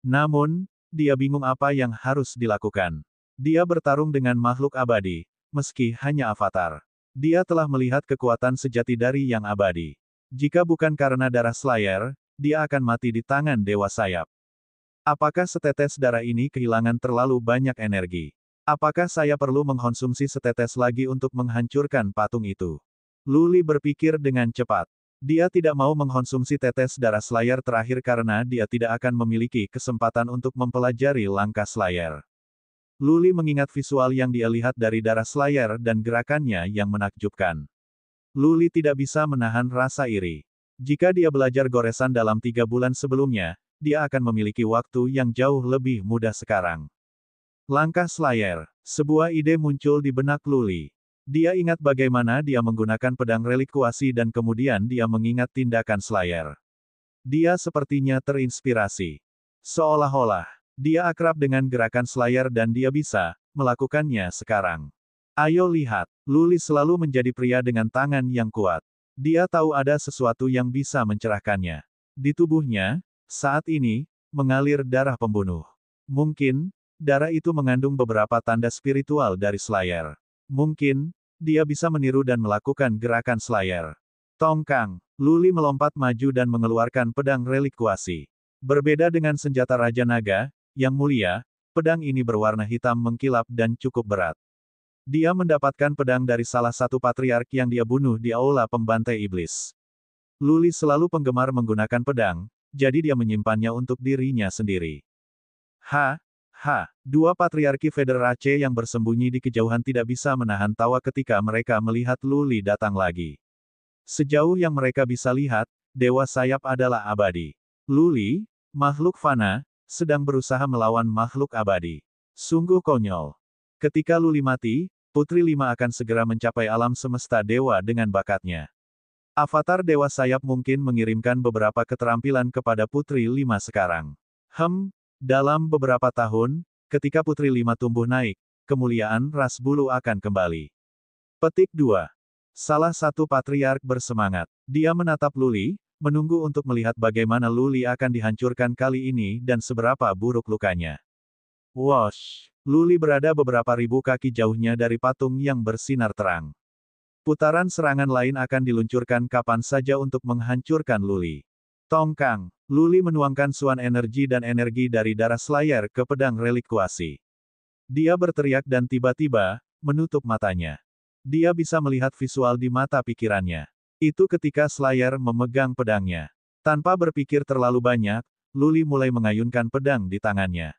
Namun, dia bingung apa yang harus dilakukan. Dia bertarung dengan makhluk abadi, meski hanya avatar. Dia telah melihat kekuatan sejati dari yang abadi. Jika bukan karena darah Slayer, dia akan mati di tangan Dewa Sayap. Apakah setetes darah ini kehilangan terlalu banyak energi? Apakah saya perlu mengkonsumsi setetes lagi untuk menghancurkan patung itu? Luli berpikir dengan cepat. Dia tidak mau mengkonsumsi tetes darah Slayer terakhir karena dia tidak akan memiliki kesempatan untuk mempelajari langkah Slayer. Luli mengingat visual yang dia lihat dari darah Slayer dan gerakannya yang menakjubkan. Luli tidak bisa menahan rasa iri. Jika dia belajar goresan dalam 3 bulan sebelumnya, dia akan memiliki waktu yang jauh lebih mudah sekarang. Langkah Slayer. Sebuah ide muncul di benak Luli. Dia ingat bagaimana dia menggunakan pedang relikuasi dan kemudian dia mengingat tindakan Slayer. Dia sepertinya terinspirasi. Seolah-olah, dia akrab dengan gerakan Slayer dan dia bisa melakukannya sekarang. Ayo lihat, Luli selalu menjadi pria dengan tangan yang kuat. Dia tahu ada sesuatu yang bisa mencerahkannya. Di tubuhnya, saat ini, mengalir darah pembunuh. Mungkin, darah itu mengandung beberapa tanda spiritual dari Slayer. Mungkin, dia bisa meniru dan melakukan gerakan Slayer. Tongkang. Luli melompat maju dan mengeluarkan pedang relikuasi. Berbeda dengan senjata Raja Naga, yang mulia, pedang ini berwarna hitam mengkilap dan cukup berat. Dia mendapatkan pedang dari salah satu patriark yang dia bunuh di Aula Pembantai Iblis. Luli selalu penggemar menggunakan pedang, jadi dia menyimpannya untuk dirinya sendiri. Dua patriarki Federace yang bersembunyi di kejauhan tidak bisa menahan tawa ketika mereka melihat Luli datang lagi. Sejauh yang mereka bisa lihat, Dewa Sayap adalah abadi. Luli, makhluk fana, sedang berusaha melawan makhluk abadi. Sungguh konyol. Ketika Luli mati, Putri Lima akan segera mencapai alam semesta dewa dengan bakatnya. Avatar Dewa Sayap mungkin mengirimkan beberapa keterampilan kepada Putri Lima sekarang. Dalam beberapa tahun, ketika Putri Lima tumbuh naik, kemuliaan ras bulu akan kembali. Petik 2. Salah satu patriark bersemangat. Dia menatap Luli, menunggu untuk melihat bagaimana Luli akan dihancurkan kali ini dan seberapa buruk lukanya. Wosh! Luli berada beberapa ribu kaki jauhnya dari patung yang bersinar terang. Putaran serangan lain akan diluncurkan kapan saja untuk menghancurkan Luli. Tongkang. Luli menuangkan suan energi dan energi dari darah Slayer ke pedang relikuasi. Dia berteriak dan tiba-tiba, menutup matanya. Dia bisa melihat visual di mata pikirannya. Itu ketika Slayer memegang pedangnya. Tanpa berpikir terlalu banyak, Luli mulai mengayunkan pedang di tangannya.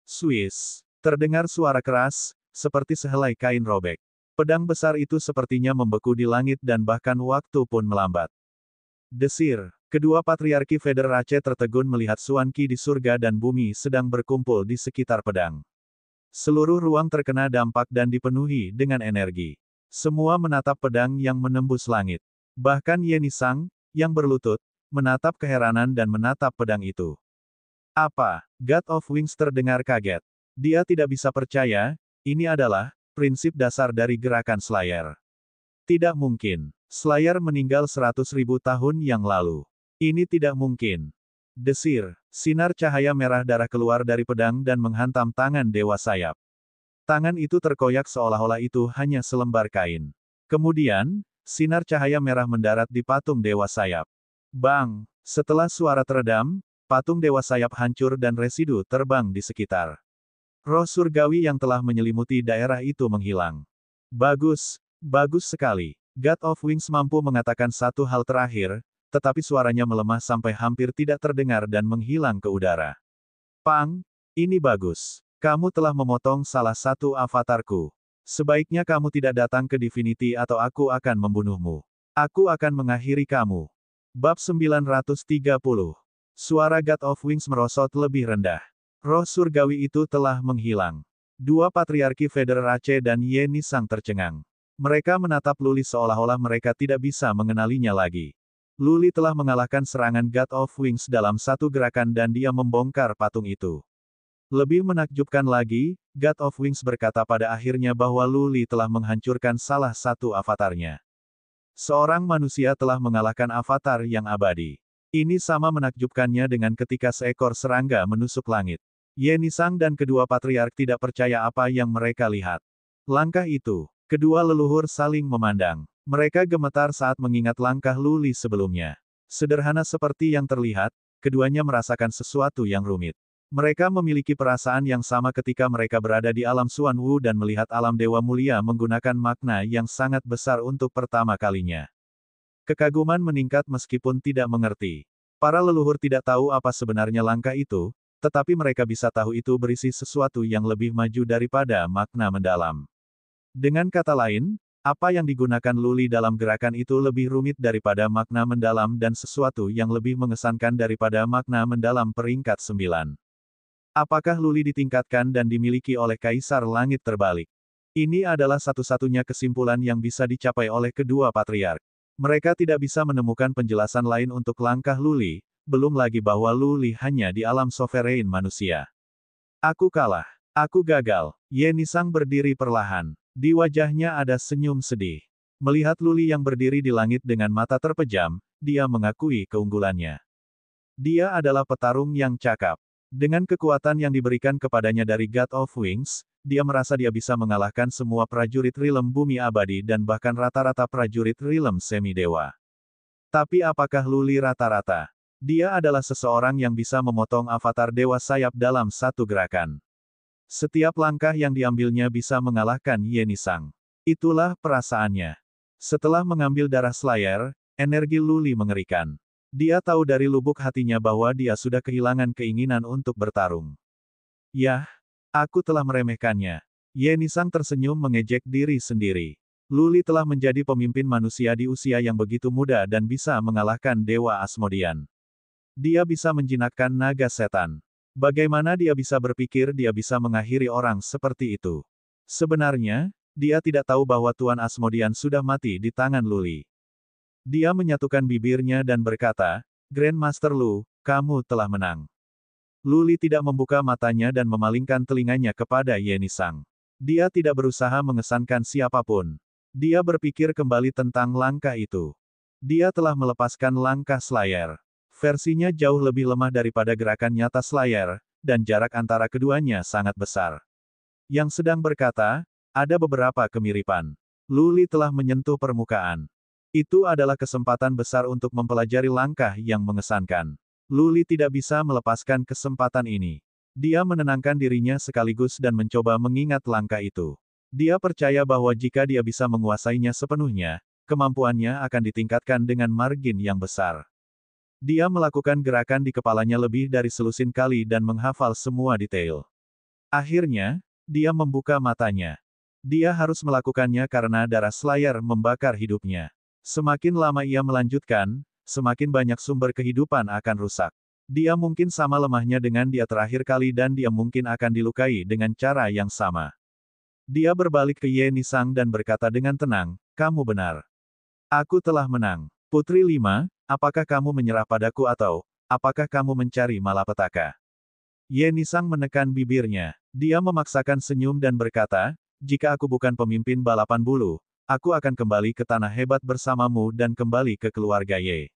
Swiss. Terdengar suara keras, seperti sehelai kain robek. Pedang besar itu sepertinya membeku di langit dan bahkan waktu pun melambat. Desir. Kedua patriarki Federace tertegun melihat Xuan Qi di surga dan bumi sedang berkumpul di sekitar pedang. Seluruh ruang terkena dampak dan dipenuhi dengan energi. Semua menatap pedang yang menembus langit. Bahkan Ye Nisang, yang berlutut, menatap keheranan dan menatap pedang itu. Apa? God of Wings terdengar kaget. Dia tidak bisa percaya, ini adalah prinsip dasar dari gerakan Slayer. Tidak mungkin. Slayer meninggal 100.000 tahun yang lalu. Ini tidak mungkin. Desir. Sinar cahaya merah darah keluar dari pedang dan menghantam tangan Dewa Sayap. Tangan itu terkoyak seolah-olah itu hanya selembar kain. Kemudian, sinar cahaya merah mendarat di patung Dewa Sayap. Bang! Setelah suara teredam, patung Dewa Sayap hancur dan residu terbang di sekitar. Roh surgawi yang telah menyelimuti daerah itu menghilang. Bagus, bagus sekali. God of Wings mampu mengatakan satu hal terakhir, tetapi suaranya melemah sampai hampir tidak terdengar dan menghilang ke udara. Pang, ini bagus. Kamu telah memotong salah satu avatarku. Sebaiknya kamu tidak datang ke Divinity atau aku akan membunuhmu. Aku akan mengakhiri kamu. Bab 930. Suara God of Wings merosot lebih rendah. Roh surgawi itu telah menghilang. Dua patriarki Federace dan Ye Nisang tercengang. Mereka menatap Luli seolah-olah mereka tidak bisa mengenalinya lagi. Luli telah mengalahkan serangan God of Wings dalam satu gerakan dan dia membongkar patung itu. Lebih menakjubkan lagi, God of Wings berkata pada akhirnya bahwa Luli telah menghancurkan salah satu avatarnya. Seorang manusia telah mengalahkan avatar yang abadi. Ini sama menakjubkannya dengan ketika seekor serangga menusuk langit. Ye Nisang dan kedua patriark tidak percaya apa yang mereka lihat. Langkah itu, kedua leluhur saling memandang. Mereka gemetar saat mengingat langkah Luli sebelumnya. Sederhana seperti yang terlihat, keduanya merasakan sesuatu yang rumit. Mereka memiliki perasaan yang sama ketika mereka berada di alam Xuan Wu dan melihat alam Dewa Mulia menggunakan makna yang sangat besar untuk pertama kalinya. Kekaguman meningkat meskipun tidak mengerti. Para leluhur tidak tahu apa sebenarnya langkah itu, tetapi mereka bisa tahu itu berisi sesuatu yang lebih maju daripada makna mendalam. Dengan kata lain, apa yang digunakan Luli dalam gerakan itu lebih rumit daripada makna mendalam dan sesuatu yang lebih mengesankan daripada makna mendalam peringkat 9. Apakah Luli ditingkatkan dan dimiliki oleh Kaisar Langit Terbalik? Ini adalah satu-satunya kesimpulan yang bisa dicapai oleh kedua patriark. Mereka tidak bisa menemukan penjelasan lain untuk langkah Luli, belum lagi bahwa Luli hanya di alam sovereign manusia. Aku kalah. Aku gagal. Ye Nisang berdiri perlahan. Di wajahnya ada senyum sedih. Melihat Luli yang berdiri di langit dengan mata terpejam, dia mengakui keunggulannya. Dia adalah petarung yang cakap. Dengan kekuatan yang diberikan kepadanya dari God of Wings, dia merasa dia bisa mengalahkan semua prajurit Realm Bumi Abadi dan bahkan rata-rata prajurit Realm Semi-Dewa. Tapi apakah Luli rata-rata? Dia adalah seseorang yang bisa memotong avatar Dewa Sayap dalam satu gerakan. Setiap langkah yang diambilnya bisa mengalahkan Ye Nisang. Itulah perasaannya. Setelah mengambil darah Slayer, energi Luli mengerikan. Dia tahu dari lubuk hatinya bahwa dia sudah kehilangan keinginan untuk bertarung. Yah, aku telah meremehkannya. Ye Nisang tersenyum mengejek diri sendiri. Luli telah menjadi pemimpin manusia di usia yang begitu muda dan bisa mengalahkan Dewa Asmodean. Dia bisa menjinakkan naga setan. Bagaimana dia bisa berpikir dia bisa mengakhiri orang seperti itu? Sebenarnya, dia tidak tahu bahwa Tuan Asmodean sudah mati di tangan Luli. Dia menyatukan bibirnya dan berkata, Grandmaster Lu, kamu telah menang. Luli tidak membuka matanya dan memalingkan telinganya kepada Ye Nisang. Dia tidak berusaha mengesankan siapapun. Dia berpikir kembali tentang langkah itu. Dia telah melepaskan langkah Slayer. Versinya jauh lebih lemah daripada gerakan nyata Slayer, dan jarak antara keduanya sangat besar. Yang sedang berkata, ada beberapa kemiripan. Luli telah menyentuh permukaan. Itu adalah kesempatan besar untuk mempelajari langkah yang mengesankan. Luli tidak bisa melepaskan kesempatan ini. Dia menenangkan dirinya sekaligus dan mencoba mengingat langkah itu. Dia percaya bahwa jika dia bisa menguasainya sepenuhnya, kemampuannya akan ditingkatkan dengan margin yang besar. Dia melakukan gerakan di kepalanya lebih dari selusin kali dan menghafal semua detail. Akhirnya, dia membuka matanya. Dia harus melakukannya karena darah Slayer membakar hidupnya. Semakin lama ia melanjutkan, semakin banyak sumber kehidupan akan rusak. Dia mungkin sama lemahnya dengan dia terakhir kali dan dia mungkin akan dilukai dengan cara yang sama. Dia berbalik ke Ye Nisang dan berkata dengan tenang, kamu benar. Aku telah menang. Putri 5, apakah kamu menyerah padaku atau, apakah kamu mencari malapetaka? Ye Nisang menekan bibirnya. Dia memaksakan senyum dan berkata, jika aku bukan pemimpin balapan bulu, aku akan kembali ke tanah hebat bersamamu dan kembali ke keluarga Ye.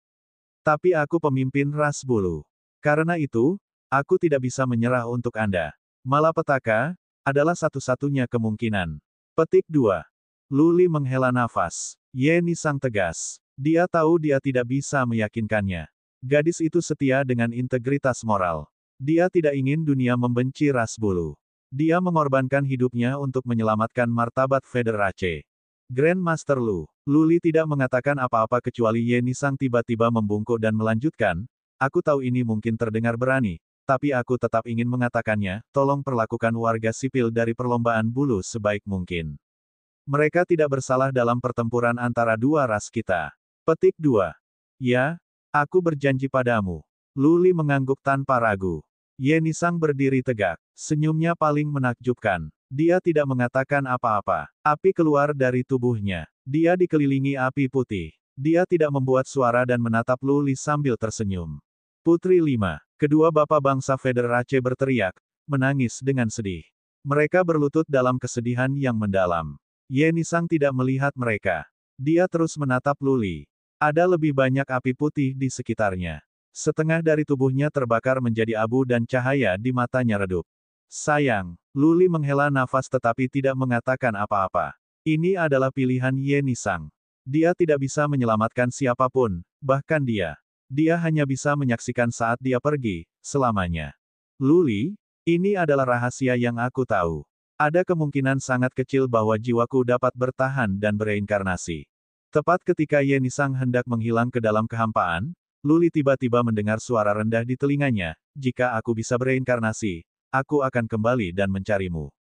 Tapi aku pemimpin ras bulu. Karena itu, aku tidak bisa menyerah untuk Anda. Malapetaka adalah satu-satunya kemungkinan. Petik 2. Luli menghela nafas. Ye Nisang tegas. Dia tahu dia tidak bisa meyakinkannya. Gadis itu setia dengan integritas moral. Dia tidak ingin dunia membenci ras bulu. Dia mengorbankan hidupnya untuk menyelamatkan martabat Federace. Grandmaster Lu. Luli tidak mengatakan apa-apa kecuali Ye Nisang tiba-tiba membungkuk dan melanjutkan, aku tahu ini mungkin terdengar berani, tapi aku tetap ingin mengatakannya, tolong perlakukan warga sipil dari perlombaan bulu sebaik mungkin. Mereka tidak bersalah dalam pertempuran antara dua ras kita. Petik 2. Ya, aku berjanji padamu. Luli mengangguk tanpa ragu. Ye Nisang berdiri tegak. Senyumnya paling menakjubkan. Dia tidak mengatakan apa-apa. Api keluar dari tubuhnya. Dia dikelilingi api putih. Dia tidak membuat suara dan menatap Luli sambil tersenyum. Putri 5. Kedua bapak bangsa Federace berteriak, menangis dengan sedih. Mereka berlutut dalam kesedihan yang mendalam. Ye Nisang tidak melihat mereka. Dia terus menatap Luli. Ada lebih banyak api putih di sekitarnya. Setengah dari tubuhnya terbakar menjadi abu dan cahaya di matanya redup. Sayang, Luli menghela nafas tetapi tidak mengatakan apa-apa. Ini adalah pilihan Ye Nisang. Dia tidak bisa menyelamatkan siapapun, bahkan dia. Dia hanya bisa menyaksikan saat dia pergi, selamanya. Luli, ini adalah rahasia yang aku tahu. Ada kemungkinan sangat kecil bahwa jiwaku dapat bertahan dan bereinkarnasi. Tepat ketika Ye Nisang hendak menghilang ke dalam kehampaan, Luli tiba-tiba mendengar suara rendah di telinganya, jika aku bisa bereinkarnasi, aku akan kembali dan mencarimu.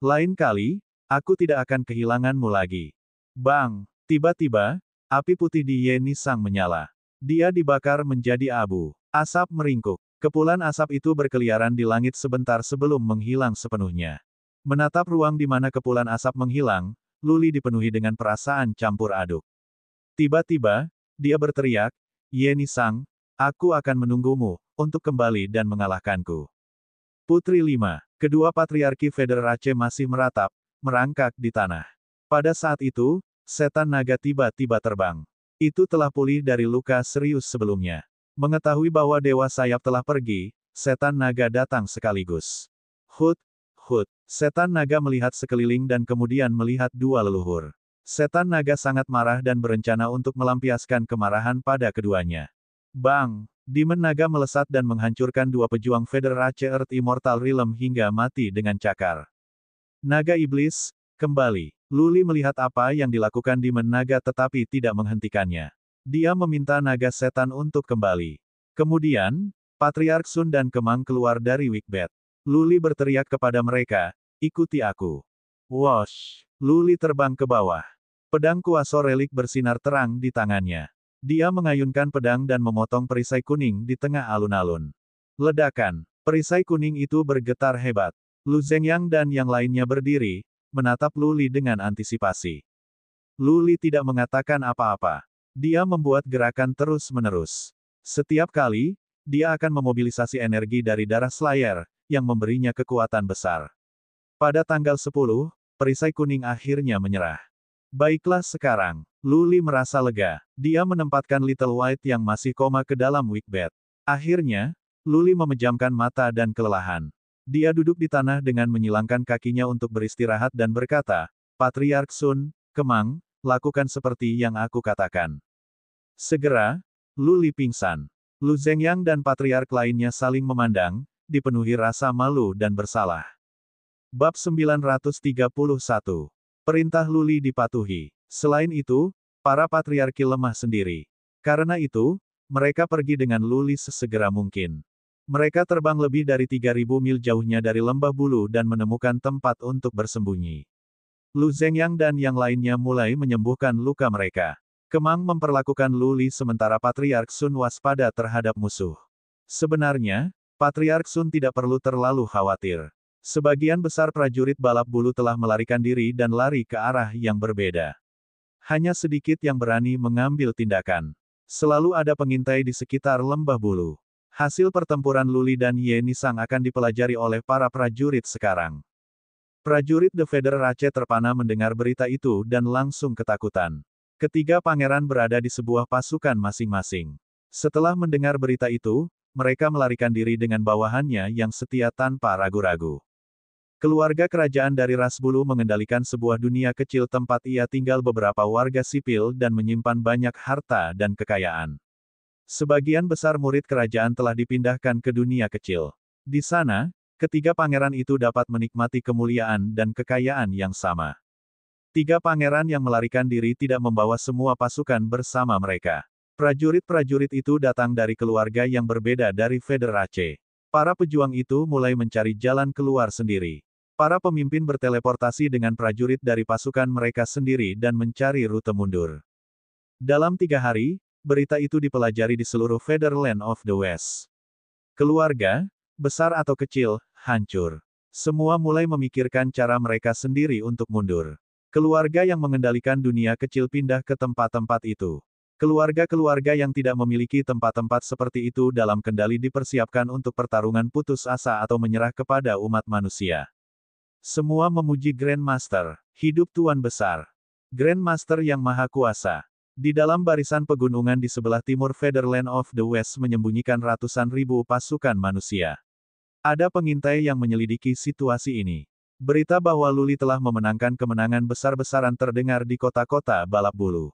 Lain kali, aku tidak akan kehilanganmu lagi. Bang! Tiba-tiba, api putih di Ye Nisang menyala. Dia dibakar menjadi abu. Asap meringkuk. Kepulan asap itu berkeliaran di langit sebentar sebelum menghilang sepenuhnya. Menatap ruang di mana kepulan asap menghilang, Luli dipenuhi dengan perasaan campur aduk. Tiba-tiba, dia berteriak, Ye Nisang, aku akan menunggumu, untuk kembali dan mengalahkanku. Putri 5. Kedua patriarki Federace masih meratap, merangkak di tanah. Pada saat itu, setan naga tiba-tiba terbang. Itu telah pulih dari luka serius sebelumnya. Mengetahui bahwa Dewa Sayap telah pergi, setan naga datang sekaligus. Hut, hut. Setan naga melihat sekeliling dan kemudian melihat dua leluhur. Setan naga sangat marah dan berencana untuk melampiaskan kemarahan pada keduanya. Bang! Demon naga melesat dan menghancurkan dua pejuang Federace Earth Immortal Realm hingga mati dengan cakar. Naga iblis, kembali. Luli melihat apa yang dilakukan Demon naga tetapi tidak menghentikannya. Dia meminta naga setan untuk kembali. Kemudian, Patriark Sun dan Kemang keluar dari Wickbed. Luli berteriak kepada mereka, ikuti aku. Wosh! Luli terbang ke bawah. Pedang kuasa relik bersinar terang di tangannya. Dia mengayunkan pedang dan memotong perisai kuning di tengah alun-alun. Ledakan. Perisai kuning itu bergetar hebat. Lu Zhengyang dan yang lainnya berdiri, menatap Luli dengan antisipasi. Luli tidak mengatakan apa-apa. Dia membuat gerakan terus-menerus. Setiap kali, dia akan memobilisasi energi dari darah Slayer, yang memberinya kekuatan besar. Pada tanggal 10, perisai kuning akhirnya menyerah. Baiklah sekarang, Luli merasa lega. Dia menempatkan Little White yang masih koma ke dalam Wickbed. Akhirnya, Luli memejamkan mata dan kelelahan. Dia duduk di tanah dengan menyilangkan kakinya untuk beristirahat dan berkata, Patriark Sun, Kemang, lakukan seperti yang aku katakan. Segera, Luli pingsan. Lu Zhengyang dan patriark lainnya saling memandang, dipenuhi rasa malu dan bersalah. Bab 931. Perintah Luli dipatuhi. Selain itu, para patriarki lemah sendiri. Karena itu, mereka pergi dengan Luli sesegera mungkin. Mereka terbang lebih dari 3.000 mil jauhnya dari lembah bulu dan menemukan tempat untuk bersembunyi. Lu Zhengyang dan yang lainnya mulai menyembuhkan luka mereka. Kemang memperlakukan Lu Li sementara Patriark Sun waspada terhadap musuh. Sebenarnya, Patriark Sun tidak perlu terlalu khawatir. Sebagian besar prajurit balap bulu telah melarikan diri dan lari ke arah yang berbeda. Hanya sedikit yang berani mengambil tindakan. Selalu ada pengintai di sekitar lembah bulu. Hasil pertempuran Lu Li dan Ye Nisang akan dipelajari oleh para prajurit sekarang. Prajurit The Feather Rache terpana mendengar berita itu dan langsung ketakutan. Ketiga pangeran berada di sebuah pasukan masing-masing. Setelah mendengar berita itu, mereka melarikan diri dengan bawahannya yang setia tanpa ragu-ragu. Keluarga kerajaan dari ras bulu mengendalikan sebuah dunia kecil tempat ia tinggal beberapa warga sipil dan menyimpan banyak harta dan kekayaan. Sebagian besar murid kerajaan telah dipindahkan ke dunia kecil. Di sana, ketiga pangeran itu dapat menikmati kemuliaan dan kekayaan yang sama. Tiga pangeran yang melarikan diri tidak membawa semua pasukan bersama mereka. Prajurit-prajurit itu datang dari keluarga yang berbeda dari Feather Rache. Para pejuang itu mulai mencari jalan keluar sendiri. Para pemimpin berteleportasi dengan prajurit dari pasukan mereka sendiri dan mencari rute mundur. Dalam 3 hari, berita itu dipelajari di seluruh Featherland of the West. Keluarga, besar atau kecil, hancur. Semua mulai memikirkan cara mereka sendiri untuk mundur. Keluarga yang mengendalikan dunia kecil pindah ke tempat-tempat itu. Keluarga-keluarga yang tidak memiliki tempat-tempat seperti itu dalam kendali dipersiapkan untuk pertarungan putus asa atau menyerah kepada umat manusia. Semua memuji Grandmaster. Hidup Tuan Besar. Grandmaster yang Maha Kuasa. Di dalam barisan pegunungan di sebelah timur Featherland of the West menyembunyikan ratusan ribu pasukan manusia. Ada pengintai yang menyelidiki situasi ini. Berita bahwa Lu Li telah memenangkan kemenangan besar-besaran terdengar di kota-kota balap bulu.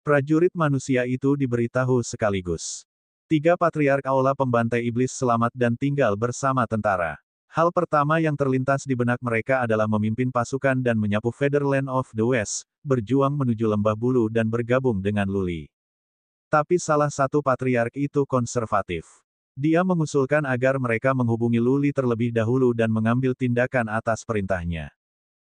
Prajurit manusia itu diberitahu sekaligus. 3 patriark Aula pembantai iblis selamat dan tinggal bersama tentara. Hal pertama yang terlintas di benak mereka adalah memimpin pasukan dan menyapu Featherland of the West, berjuang menuju lembah bulu dan bergabung dengan Lu Li. Tapi salah satu patriark itu konservatif. Dia mengusulkan agar mereka menghubungi Lu Li terlebih dahulu dan mengambil tindakan atas perintahnya.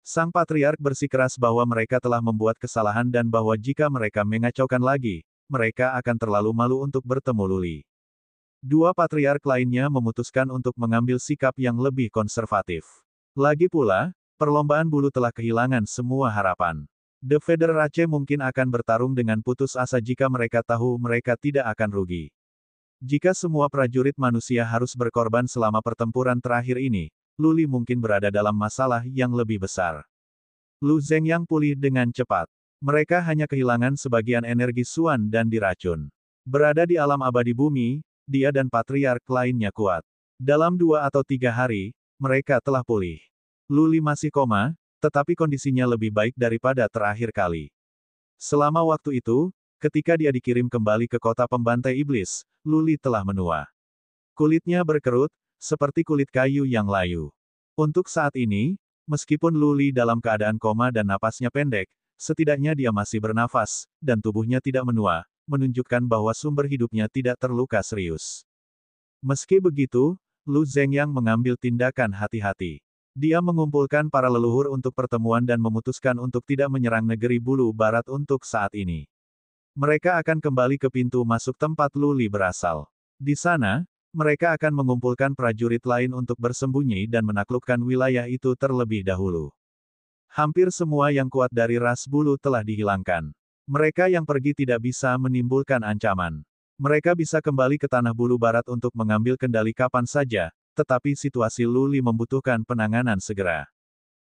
Sang patriark bersikeras bahwa mereka telah membuat kesalahan dan bahwa jika mereka mengacaukan lagi, mereka akan terlalu malu untuk bertemu Lu Li. 2 patriark lainnya memutuskan untuk mengambil sikap yang lebih konservatif. Lagi pula, perlombaan bulu telah kehilangan semua harapan. The Feather Rache mungkin akan bertarung dengan putus asa jika mereka tahu mereka tidak akan rugi. Jika semua prajurit manusia harus berkorban selama pertempuran terakhir ini, Lu Li mungkin berada dalam masalah yang lebih besar. Lu Zhengyang pulih dengan cepat. Mereka hanya kehilangan sebagian energi Suan dan diracun. Berada di alam abadi bumi, dia dan patriark lainnya kuat. Dalam 2 atau 3 hari, mereka telah pulih. Lu Li masih koma, tetapi kondisinya lebih baik daripada terakhir kali. Selama waktu itu, ketika dia dikirim kembali ke kota pembantai iblis, Lu Li telah menua. Kulitnya berkerut, seperti kulit kayu yang layu. Untuk saat ini, meskipun Lu Li dalam keadaan koma dan napasnya pendek, setidaknya dia masih bernafas, dan tubuhnya tidak menua, menunjukkan bahwa sumber hidupnya tidak terluka serius. Meski begitu, Lu Zhengyang mengambil tindakan hati-hati. Dia mengumpulkan para leluhur untuk pertemuan dan memutuskan untuk tidak menyerang negeri bulu barat untuk saat ini. Mereka akan kembali ke pintu masuk tempat Lu Li berasal. Di sana, mereka akan mengumpulkan prajurit lain untuk bersembunyi dan menaklukkan wilayah itu terlebih dahulu. Hampir semua yang kuat dari ras bulu telah dihilangkan. Mereka yang pergi tidak bisa menimbulkan ancaman. Mereka bisa kembali ke tanah bulu barat untuk mengambil kendali kapan saja, tetapi situasi Lu Li membutuhkan penanganan segera.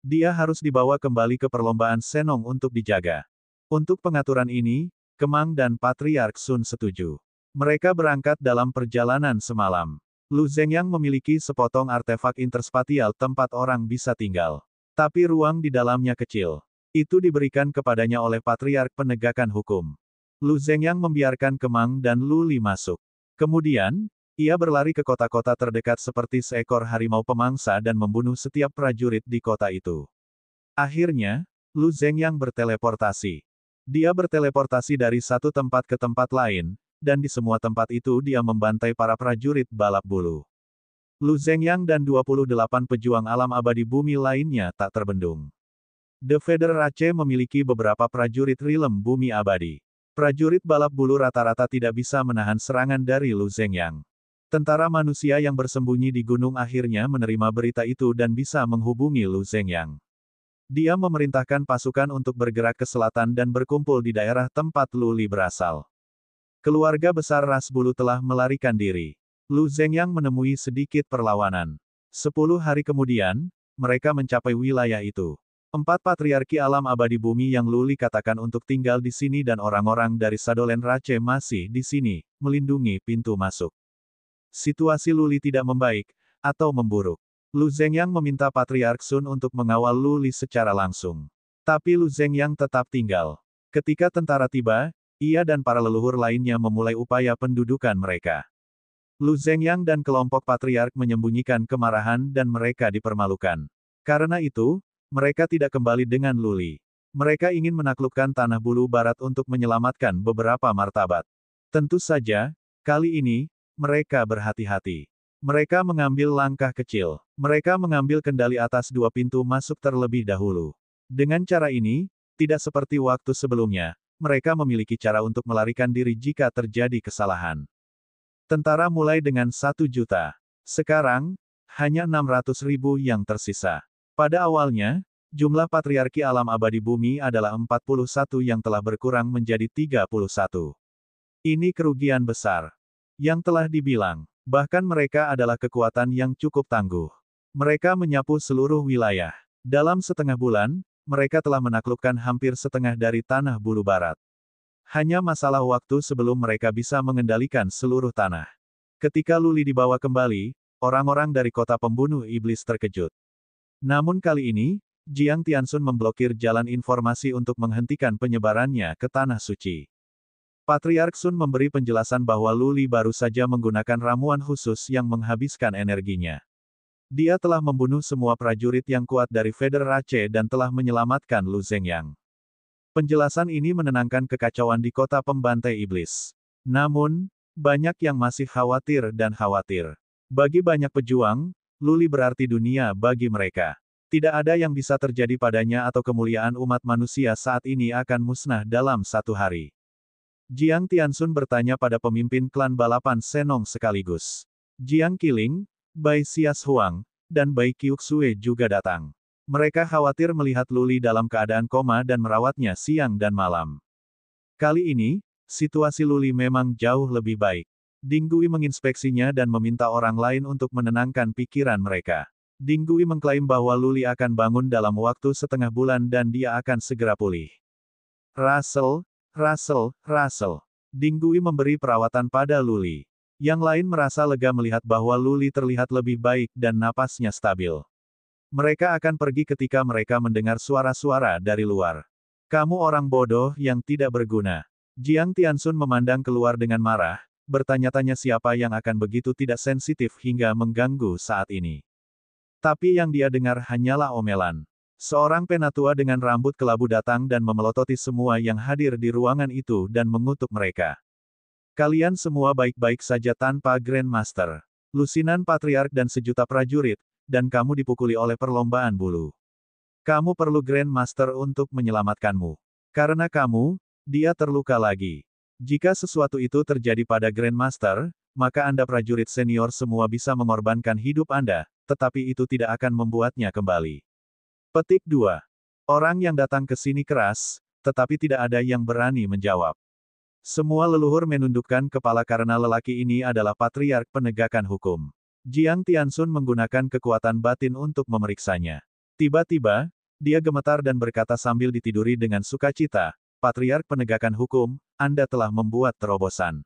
Dia harus dibawa kembali ke perlombaan Senong untuk dijaga. Untuk pengaturan ini, Kemang dan Patriark Sun setuju. Mereka berangkat dalam perjalanan semalam. Lu Zhengyang memiliki sepotong artefak interspatial tempat orang bisa tinggal. Tapi ruang di dalamnya kecil. Itu diberikan kepadanya oleh Patriark Penegakan Hukum. Lu Zhengyang membiarkan Kemang dan Lu Li masuk. Kemudian, ia berlari ke kota-kota terdekat seperti seekor harimau pemangsa dan membunuh setiap prajurit di kota itu. Akhirnya, Lu Zhengyang berteleportasi. Dia berteleportasi dari satu tempat ke tempat lain, dan di semua tempat itu dia membantai para prajurit balap bulu. Lu Zhengyang dan 28 pejuang alam abadi bumi lainnya tak terbendung. The Federace memiliki beberapa prajurit Rilem Bumi Abadi. Prajurit balap bulu rata-rata tidak bisa menahan serangan dari Lu Zhengyang. Tentara manusia yang bersembunyi di gunung akhirnya menerima berita itu dan bisa menghubungi Lu Zhengyang. Dia memerintahkan pasukan untuk bergerak ke selatan dan berkumpul di daerah tempat Lu Li berasal. Keluarga besar ras bulu telah melarikan diri. Lu Zhengyang menemui sedikit perlawanan. 10 hari kemudian, mereka mencapai wilayah itu. 4 patriarki alam abadi bumi yang Lu Li katakan untuk tinggal di sini dan orang-orang dari Sadolen Rache masih di sini, melindungi pintu masuk. Situasi Lu Li tidak membaik, atau memburuk. Lu Zhengyang meminta Patriark Sun untuk mengawal Lu Li secara langsung. Tapi Lu Zhengyang tetap tinggal. Ketika tentara tiba, ia dan para leluhur lainnya memulai upaya pendudukan mereka. Lu Zhengyang dan kelompok Patriark menyembunyikan kemarahan dan mereka dipermalukan. Karena itu, mereka tidak kembali dengan Lu Li. Mereka ingin menaklukkan tanah bulu barat untuk menyelamatkan beberapa martabat. Tentu saja, kali ini, mereka berhati-hati. Mereka mengambil langkah kecil. Mereka mengambil kendali atas 2 pintu masuk terlebih dahulu. Dengan cara ini, tidak seperti waktu sebelumnya, mereka memiliki cara untuk melarikan diri jika terjadi kesalahan. Tentara mulai dengan 1 juta. Sekarang, hanya 600.000 yang tersisa. Pada awalnya, jumlah patriarki alam abadi bumi adalah 41 yang telah berkurang menjadi 31. Ini kerugian besar. Yang telah dibilang. Bahkan mereka adalah kekuatan yang cukup tangguh. Mereka menyapu seluruh wilayah. Dalam setengah bulan, mereka telah menaklukkan hampir setengah dari tanah bulu barat. Hanya masalah waktu sebelum mereka bisa mengendalikan seluruh tanah. Ketika Lu Li dibawa kembali, orang-orang dari kota pembunuh iblis terkejut. Namun kali ini, Jiang Tianxun memblokir jalan informasi untuk menghentikan penyebarannya ke tanah suci. Patriark Sun memberi penjelasan bahwa Lu Li baru saja menggunakan ramuan khusus yang menghabiskan energinya. Dia telah membunuh semua prajurit yang kuat dari Federace dan telah menyelamatkan Lu Zhengyang. Penjelasan ini menenangkan kekacauan di kota pembantai iblis. Namun, banyak yang masih khawatir dan khawatir. Bagi banyak pejuang, Lu Li berarti dunia bagi mereka. Tidak ada yang bisa terjadi padanya atau kemuliaan umat manusia saat ini akan musnah dalam 1 hari. Jiang Tianxun bertanya pada pemimpin klan balapan Senong sekaligus. Jiang Qiling, Bai Xias Huang, dan Bai Qiuxue juga datang. Mereka khawatir melihat Lu Li dalam keadaan koma dan merawatnya siang dan malam. Kali ini, situasi Lu Li memang jauh lebih baik. Ding Gui menginspeksinya dan meminta orang lain untuk menenangkan pikiran mereka. Ding Gui mengklaim bahwa Lu Li akan bangun dalam waktu setengah bulan dan dia akan segera pulih. Russell, Ding Gui memberi perawatan pada Lu Li. Yang lain merasa lega melihat bahwa Lu Li terlihat lebih baik dan napasnya stabil. Mereka akan pergi ketika mereka mendengar suara-suara dari luar. Kamu orang bodoh yang tidak berguna. Jiang Tianxun memandang keluar dengan marah, bertanya-tanya siapa yang akan begitu tidak sensitif hingga mengganggu saat ini. Tapi yang dia dengar hanyalah omelan. Seorang penatua dengan rambut kelabu datang dan memelototi semua yang hadir di ruangan itu dan mengutuk mereka. Kalian semua baik-baik saja tanpa Grandmaster. Lusinan Patriark dan sejuta prajurit, dan kamu dipukuli oleh perlombaan bulu. Kamu perlu Grandmaster untuk menyelamatkanmu. Karena kamu, dia terluka lagi. Jika sesuatu itu terjadi pada Grandmaster, maka Anda prajurit senior semua bisa mengorbankan hidup Anda, tetapi itu tidak akan membuatnya kembali. Petik 2. Orang yang datang ke sini keras, tetapi tidak ada yang berani menjawab. Semua leluhur menundukkan kepala karena lelaki ini adalah patriark penegakan hukum. Jiang Tianxun menggunakan kekuatan batin untuk memeriksanya. Tiba-tiba, dia gemetar dan berkata sambil ditiduri dengan sukacita, Patriark penegakan hukum, Anda telah membuat terobosan.